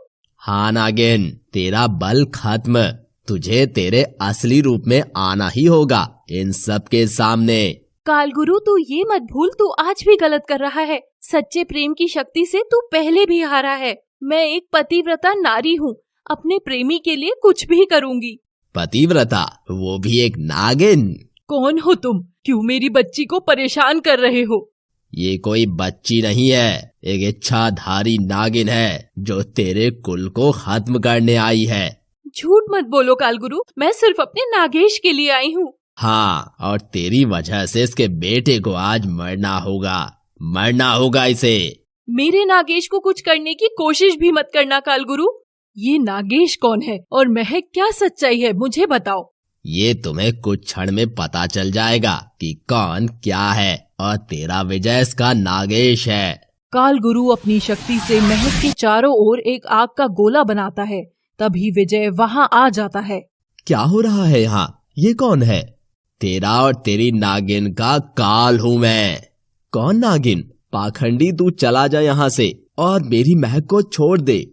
हाँ नागिन, तेरा बल खत्म। तुझे तेरे असली रूप में आना ही होगा इन सब के सामने। कालगुरु, तू ये मत भूल, तू आज भी गलत कर रहा है। सच्चे प्रेम की शक्ति से तू पहले भी हारा है। मैं एक पतिव्रता नारी हूँ, अपने प्रेमी के लिए कुछ भी करूँगी। पतिव्रता? वो भी एक नागिन? कौन हो तुम? क्यों मेरी बच्ची को परेशान कर रहे हो? ये कोई बच्ची नहीं है, एक इच्छाधारी नागिन है जो तेरे कुल को खत्म करने आई है। झूठ मत बोलो कालगुरु, मैं सिर्फ अपने नागेश के लिए आई हूँ। हाँ, और तेरी वजह से इसके बेटे को आज मरना होगा, मरना होगा इसे। मेरे नागेश को कुछ करने की कोशिश भी मत करना कालगुरु। ये नागेश कौन है और महक क्या सच्चाई है, मुझे बताओ। ये तुम्हें कुछ क्षण में पता चल जाएगा कि कौन क्या है, और तेरा विजय इसका नागेश है। कालगुरु अपनी शक्ति से महक के चारों ओर एक आग का गोला बनाता है। तभी विजय वहाँ आ जाता है। क्या हो रहा है यहाँ? ये कौन है? तेरा और तेरी नागिन का काल हूँ मैं। कौन नागिन? पाखंडी, तू चला जा यहाँ से और मेरी महक को छोड़ दे।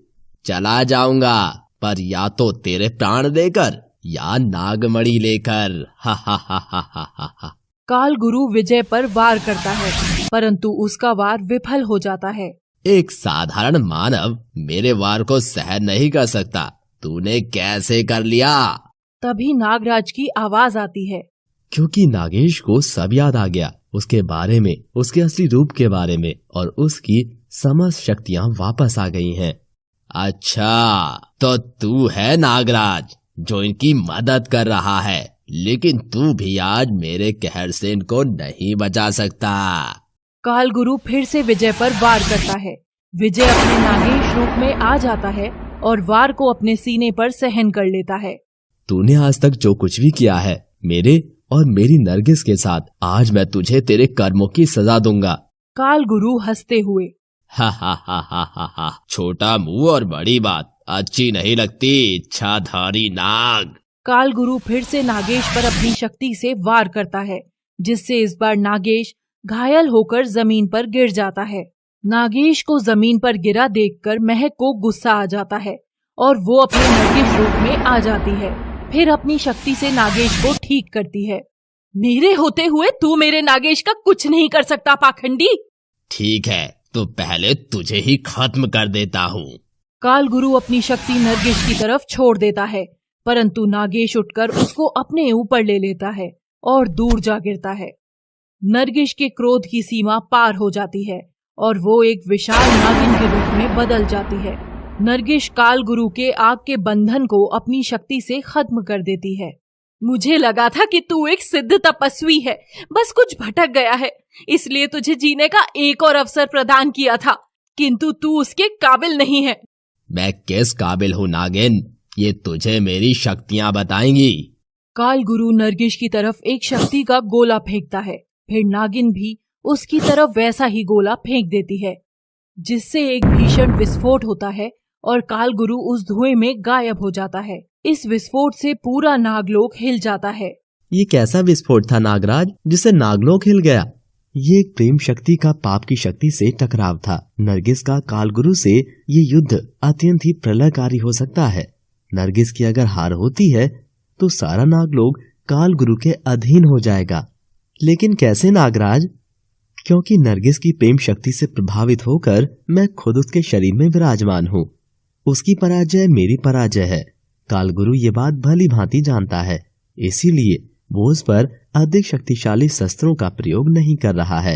चला जाऊंगा, पर या तो तेरे प्राण देकर या नागमणि लेकर। हा हा हा हा हा हा। कालगुरु विजय पर वार करता है, परंतु उसका वार विफल हो जाता है। एक साधारण मानव मेरे वार को सहन नहीं कर सकता, तूने कैसे कर लिया? तभी नागराज की आवाज आती है। क्योंकि नागेश को सब याद आ गया, उसके बारे में, उसके असली रूप के बारे में, और उसकी समस्त शक्तियाँ वापस आ गई हैं। अच्छा, तो तू है नागराज जो इनकी मदद कर रहा है, लेकिन तू भी आज मेरे कहर से इनको नहीं बचा सकता। कालगुरु फिर से विजय पर वार करता है। विजय अपने नागेश रूप में आ जाता है और वार को अपने सीने पर सहन कर लेता है। तूने आज तक जो कुछ भी किया है मेरे और मेरी नरगिस के साथ, आज मैं तुझे तेरे कर्मों की सजा दूंगा। कालगुरु हंसते हुए, हा हा हा हा हा हा, छोटा मुंह और बड़ी बात अच्छी नहीं लगती, इच्छाधारी नाग। कालगुरु फिर से नागेश पर अपनी शक्ति से वार करता है, जिससे इस बार नागेश घायल होकर जमीन पर गिर जाता है। नागेश को जमीन पर गिरा देखकर महक को गुस्सा आ जाता है और वो अपने नरगिस रूप में आ जाती है। फिर अपनी शक्ति से नागेश को ठीक करती है। मेरे होते हुए तू मेरे नागेश का कुछ नहीं कर सकता पाखंडी। ठीक है, तो पहले तुझे ही खत्म कर देता हूँ। कालगुरु अपनी शक्ति नरगिस की तरफ छोड़ देता है, परंतु नागेश उठकर उसको अपने ऊपर ले लेता है और दूर जा गिरता है। नरगिस के क्रोध की सीमा पार हो जाती है और वो एक विशाल नागिन के रूप में बदल जाती है। नरगिस कालगुरु के आग के बंधन को अपनी शक्ति से खत्म कर देती है। मुझे लगा था कि तू एक सिद्ध तपस्वी है, बस कुछ भटक गया है, इसलिए तुझे जीने का एक और अवसर प्रदान किया था, किंतु तू उसके काबिल नहीं है। मैं किस काबिल हूँ नागिन, ये तुझे मेरी शक्तियाँ बताएंगी। कालगुरु नरगिस की तरफ एक शक्ति का गोला फेंकता है, फिर नागिन भी उसकी तरफ वैसा ही गोला फेंक देती है, जिससे एक भीषण विस्फोट होता है और कालगुरु उस धुएं में गायब हो जाता है। इस विस्फोट से पूरा नागलोक हिल जाता है। ये कैसा विस्फोट था नागराज, जिससे नागलोक हिल गया? ये एक प्रेम शक्ति का पाप की शक्ति से टकराव था। नरगिस का कालगुरु से ये युद्ध अत्यंत ही प्रलयकारी हो सकता है। नरगिस की अगर हार होती है तो सारा नागलोक कालगुरु के अधीन हो जाएगा। लेकिन कैसे नागराज? क्योंकि नरगिस की प्रेम शक्ति से प्रभावित होकर मैं खुद उसके शरीर में विराजमान हूँ। उसकी पराजय मेरी पराजय है। कालगुरु ये बात भली भांति जानता है, इसीलिए वो उस पर अधिक शक्तिशाली शस्त्रों का प्रयोग नहीं कर रहा है।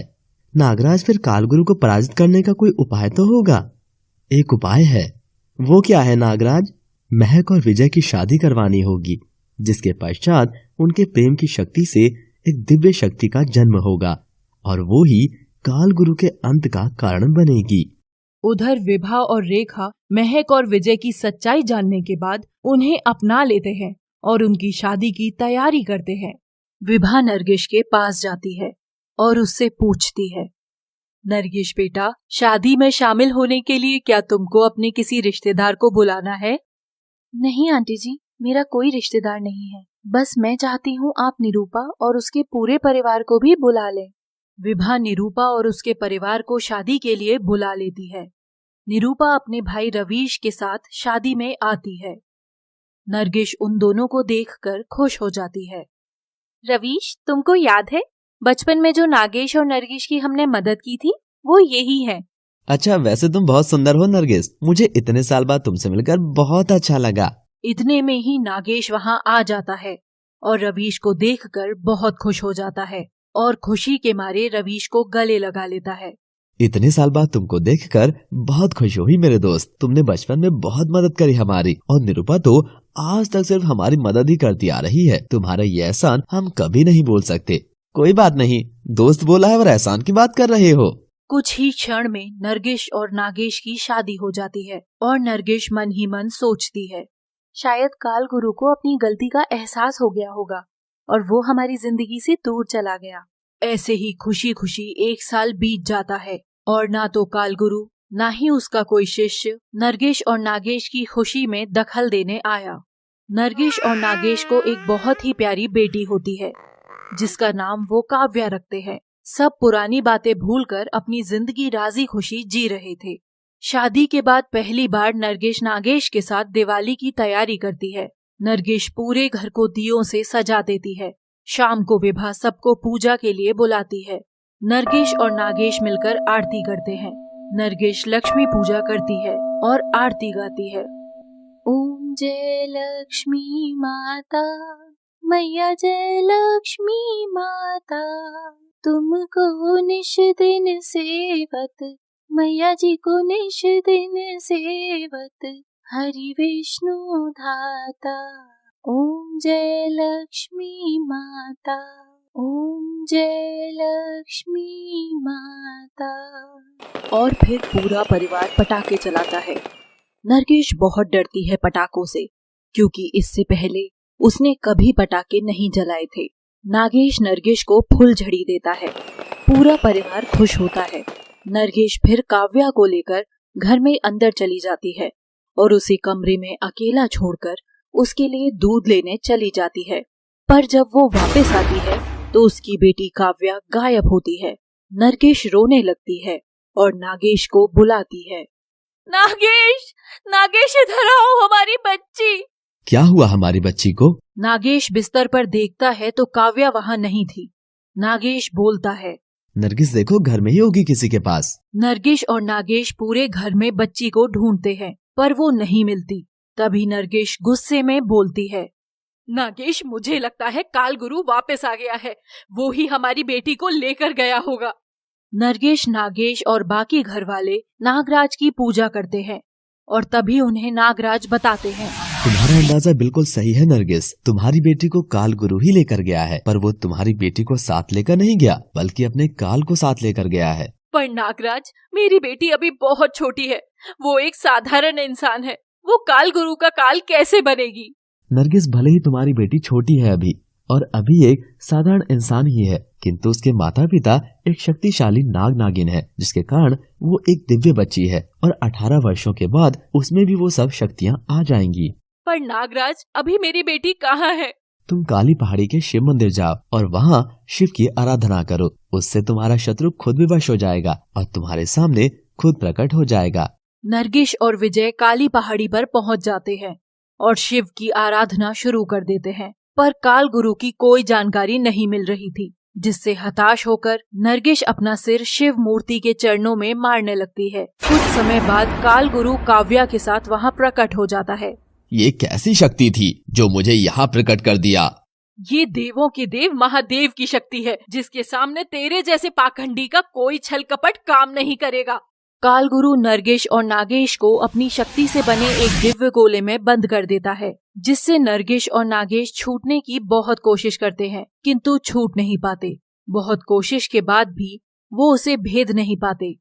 नागराज, फिर कालगुरु को पराजित करने का कोई उपाय तो होगा? एक उपाय है। वो क्या है नागराज? महक और विजय की शादी करवानी होगी, जिसके पश्चात उनके प्रेम की शक्ति से एक दिव्य शक्ति का जन्म होगा और वो ही कालगुरु के अंत का कारण बनेगी। उधर विभा और रेखा महक और विजय की सच्चाई जानने के बाद उन्हें अपना लेते हैं और उनकी शादी की तैयारी करते हैं। विभा नरगिस के पास जाती है और उससे पूछती है, नरगिस बेटा, शादी में शामिल होने के लिए क्या तुमको अपने किसी रिश्तेदार को बुलाना है? नहीं आंटी जी, मेरा कोई रिश्तेदार नहीं है, बस मैं चाहती हूँ आप निरूपा और उसके पूरे परिवार को भी बुला लें। विभा निरूपा और उसके परिवार को शादी के लिए बुला लेती है। निरूपा अपने भाई रवीश के साथ शादी में आती है। नरगिस उन दोनों को देखकर खुश हो जाती है। रवीश, तुमको याद है बचपन में जो नागेश और नरगिस की हमने मदद की थी, वो यही है। अच्छा, वैसे तुम बहुत सुंदर हो नरगिस, मुझे इतने साल बाद तुमसे मिलकर बहुत अच्छा लगा। इतने में ही नागेश वहाँ आ जाता है और रवीश को देखकर बहुत खुश हो जाता है और खुशी के मारे रवीश को गले लगा लेता है। इतने साल बाद तुमको देखकर बहुत खुशी हुई मेरे दोस्त। तुमने बचपन में बहुत मदद करी हमारी, और निरूपा तो आज तक सिर्फ हमारी मदद ही करती आ रही है। तुम्हारा ये एहसान हम कभी नहीं बोल सकते। कोई बात नहीं, दोस्त बोला है और एहसान की बात कर रहे हो। कुछ ही क्षण में नरगिस और नागेश की शादी हो जाती है और नरगिस मन ही मन सोचती है, शायद कालगुरु को अपनी गलती का एहसास हो गया होगा और वो हमारी जिंदगी से दूर चला गया। ऐसे ही खुशी खुशी 1 साल बीत जाता है और ना तो कालगुरु ना ही उसका कोई शिष्य नरगिस और नागेश की खुशी में दखल देने आया। नरगिस और नागेश को एक बहुत ही प्यारी बेटी होती है, जिसका नाम वो काव्या रखते हैं। सब पुरानी बातें भूलकर अपनी जिंदगी राजी खुशी जी रहे थे। शादी के बाद पहली बार नरगिस नागेश के साथ दिवाली की तैयारी करती है। नरगिस पूरे घर को दियों से सजा देती है। शाम को विभा सबको पूजा के लिए बुलाती है। नरगिस और नागेश मिलकर आरती करते हैं। नरगिस लक्ष्मी पूजा करती है और आरती गाती है। ओम जय लक्ष्मी माता, मैया जय लक्ष्मी माता, तुमको निश दिन सेवत, मैया जी को निश दिन सेवत, हरि विष्णु धाता। ओम जय लक्ष्मी माता, ओम जय लक्ष्मी माता। और फिर पूरा परिवार पटाखे चलाता है। नरगिस बहुत डरती है पटाखों से, क्योंकि इससे पहले उसने कभी पटाखे नहीं जलाए थे। नागेश नरगिस को फुलझड़ी देता है। पूरा परिवार खुश होता है। नरगिस फिर काव्या को लेकर घर में अंदर चली जाती है और उसे कमरे में अकेला छोड़कर उसके लिए दूध लेने चली जाती है। पर जब वो वापस आती है तो उसकी बेटी काव्या गायब होती है। नरगिस रोने लगती है और नागेश को बुलाती है। नागेश, नागेश इधर आओ, हमारी बच्ची। क्या हुआ हमारी बच्ची को? नागेश बिस्तर पर देखता है तो काव्या वहाँ नहीं थी। नागेश बोलता है, नरगिस देखो, घर में ही होगी किसी के पास। नरगिस और नागेश पूरे घर में बच्ची को ढूंढते हैं पर वो नहीं मिलती। तभी नरगिस गुस्से में बोलती है, नागेश, मुझे लगता है काल गुरु वापस आ गया है, वो ही हमारी बेटी को लेकर गया होगा। नरगिस, नागेश और बाकी घर वाले नागराज की पूजा करते हैं और तभी उन्हें नागराज बताते हैं, तुम्हारा अंदाजा बिल्कुल सही है नरगिस, तुम्हारी बेटी को काल गुरु ही लेकर गया है, पर वो तुम्हारी बेटी को साथ लेकर नहीं गया बल्कि अपने काल को साथ लेकर गया है। पर नागराज, मेरी बेटी अभी बहुत छोटी है, वो एक साधारण इंसान है, वो काल गुरु का काल कैसे बनेगी? नरगिस, भले ही तुम्हारी बेटी छोटी है अभी और अभी एक साधारण इंसान ही है, किंतु उसके माता पिता एक शक्तिशाली नाग नागिन है, जिसके कारण वो एक दिव्य बच्ची है और 18 वर्षों के बाद उसमें भी वो सब शक्तियाँ आ जाएंगी। पर नागराज, अभी मेरी बेटी कहाँ है? तुम काली पहाड़ी के शिव मंदिर जाओ और वहाँ शिव की आराधना करो, उससे तुम्हारा शत्रु खुद विवश हो जाएगा और तुम्हारे सामने खुद प्रकट हो जाएगा। नरगिस और विजय काली पहाड़ी पर पहुँच जाते हैं और शिव की आराधना शुरू कर देते हैं, पर काल गुरु की कोई जानकारी नहीं मिल रही थी, जिससे हताश होकर नरगिस अपना सिर शिव मूर्ति के चरणों में मारने लगती है। कुछ समय बाद काल गुरु काव्या के साथ वहाँ प्रकट हो जाता है। ये कैसी शक्ति थी जो मुझे यहाँ प्रकट कर दिया? ये देवों के देव महादेव की शक्ति है, जिसके सामने तेरे जैसे पाखंडी का कोई छल कपट काम नहीं करेगा। काल गुरु नरगिस और नागेश को अपनी शक्ति से बने एक दिव्य गोले में बंद कर देता है, जिससे नरगिस और नागेश छूटने की बहुत कोशिश करते हैं, किंतु छूट नहीं पाते। बहुत कोशिश के बाद भी वो उसे भेद नहीं पाते।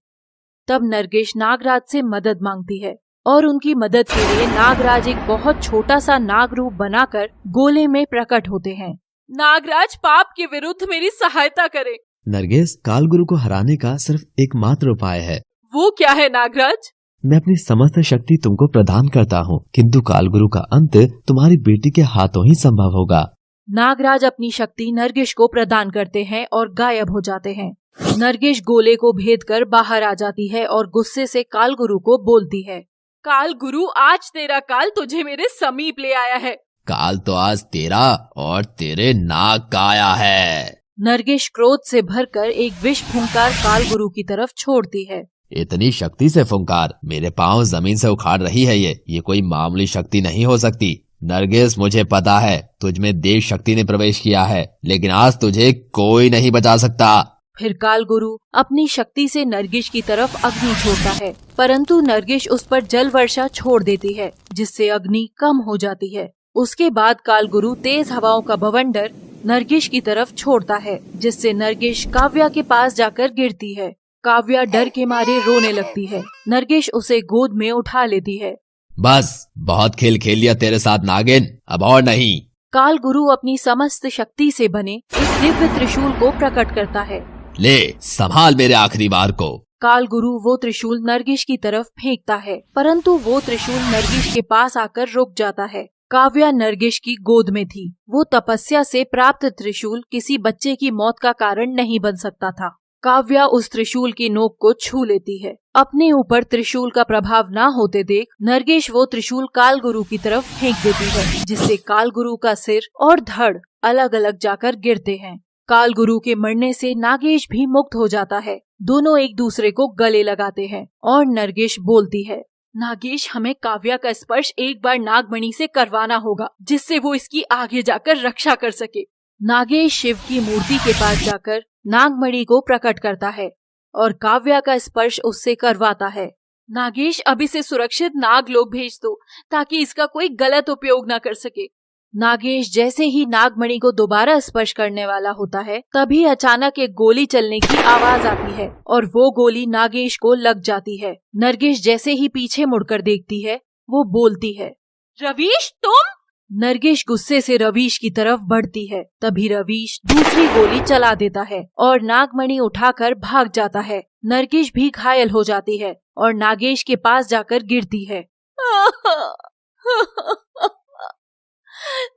तब नरगिस नागराज से मदद मांगती है और उनकी मदद के लिए नागराज एक बहुत छोटा सा नाग रूप बनाकर गोले में प्रकट होते हैं। नागराज, पाप के विरुद्ध मेरी सहायता करें। नरगिस, काल गुरु को हराने का सिर्फ एकमात्र उपाय है। वो क्या है नागराज? मैं अपनी समस्त शक्ति तुमको प्रदान करता हूँ, किंतु काल गुरु का अंत तुम्हारी बेटी के हाथों ही संभव होगा। नागराज अपनी शक्ति नरगिस को प्रदान करते हैं और गायब हो जाते हैं। नरगिस गोले को भेद कर बाहर आ जाती है और गुस्से से काल गुरु को बोलती है, काल गुरु, आज तेरा काल तुझे मेरे समीप ले आया है। काल तो आज तेरा और तेरे नाग का आया है। नरगिस क्रोध से भरकर एक विष फुंकार काल गुरु की तरफ छोड़ती है। इतनी शक्ति से फुंकार, मेरे पांव जमीन से उखाड़ रही है। ये कोई मामूली शक्ति नहीं हो सकती। नरगिस, मुझे पता है तुझ में देव शक्ति ने प्रवेश किया है, लेकिन आज तुझे कोई नहीं बचा सकता। फिर काल गुरु अपनी शक्ति से नरगिस की तरफ अग्नि छोड़ता है, परंतु नरगिस उस पर जल वर्षा छोड़ देती है, जिससे अग्नि कम हो जाती है। उसके बाद काल गुरु तेज हवाओं का बवंडर नरगिस की तरफ छोड़ता है, जिससे नरगिस काव्या के पास जाकर गिरती है। काव्या डर के मारे रोने लगती है। नरगिस उसे गोद में उठा लेती है। बस, बहुत खेल खेल लिया तेरे साथ नागिन, अब और नहीं। काल गुरु अपनी समस्त शक्ति से बने एक दिव्य त्रिशूल को प्रकट करता है। ले, संभाल मेरे आखिरी बार को। काल गुरु वो त्रिशूल नरगिस की तरफ फेंकता है, परंतु वो त्रिशूल नरगिस के पास आकर रुक जाता है। काव्या नरगिस की गोद में थी। वो तपस्या से प्राप्त त्रिशूल किसी बच्चे की मौत का कारण नहीं बन सकता था। काव्या उस त्रिशूल की नोक को छू लेती है। अपने ऊपर त्रिशूल का प्रभाव ना होते देख नरगिस वो त्रिशूल काल गुरु की तरफ फेंक देती है, जिससे काल गुरु का सिर और धड़ अलग अलग जाकर गिरते हैं। काल गुरु के मरने से नागेश भी मुक्त हो जाता है। दोनों एक दूसरे को गले लगाते हैं और नरगिस बोलती है, नागेश, हमें काव्या का स्पर्श एक बार नागमणि से करवाना होगा, जिससे वो इसकी आगे जाकर रक्षा कर सके। नागेश शिव की मूर्ति के पास जाकर नागमणि को प्रकट करता है और काव्या का स्पर्श उससे करवाता है। नागेश, अब इसे सुरक्षित नागलोक भेज दो, ताकि इसका कोई गलत उपयोग न कर सके। नागेश जैसे ही नागमणि को दोबारा स्पर्श करने वाला होता है, तभी अचानक एक गोली चलने की आवाज आती है और वो गोली नागेश को लग जाती है। नरगिस जैसे ही पीछे मुड़कर देखती है, वो बोलती है, रवीश, तुम? नरगिस गुस्से से रवीश की तरफ बढ़ती है। तभी रवीश दूसरी गोली चला देता है और नागमणि उठाकर भाग जाता है। नरगिस भी घायल हो जाती है और नागेश के पास जाकर गिरती है।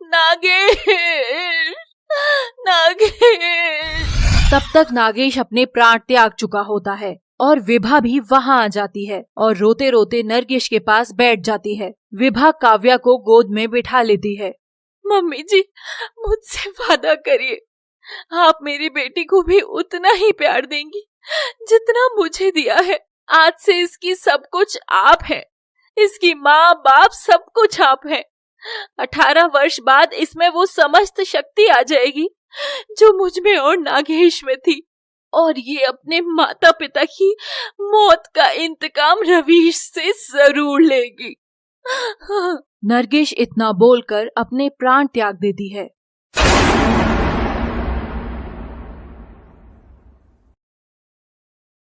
नागेश, नागेश। तब तक नागेश अपने प्राण त्याग चुका होता है और विभा भी वहां आ जाती है और रोते रोते नरगिस के पास बैठ जाती है। विभा काव्या को गोद में बिठा लेती है। मम्मी जी, मुझसे वादा करिए, आप मेरी बेटी को भी उतना ही प्यार देंगी जितना मुझे दिया है। आज से इसकी सब कुछ आप हैं, इसकी माँ बाप सब कुछ आप हैं। 18 वर्ष बाद इसमें वो समस्त शक्ति आ जाएगी जो मुझ में और नागेश में थी, और ये अपने माता पिता की मौत का इंतकाम रवीश से जरूर लेगी। नरगिस इतना बोलकर अपने प्राण त्याग देती है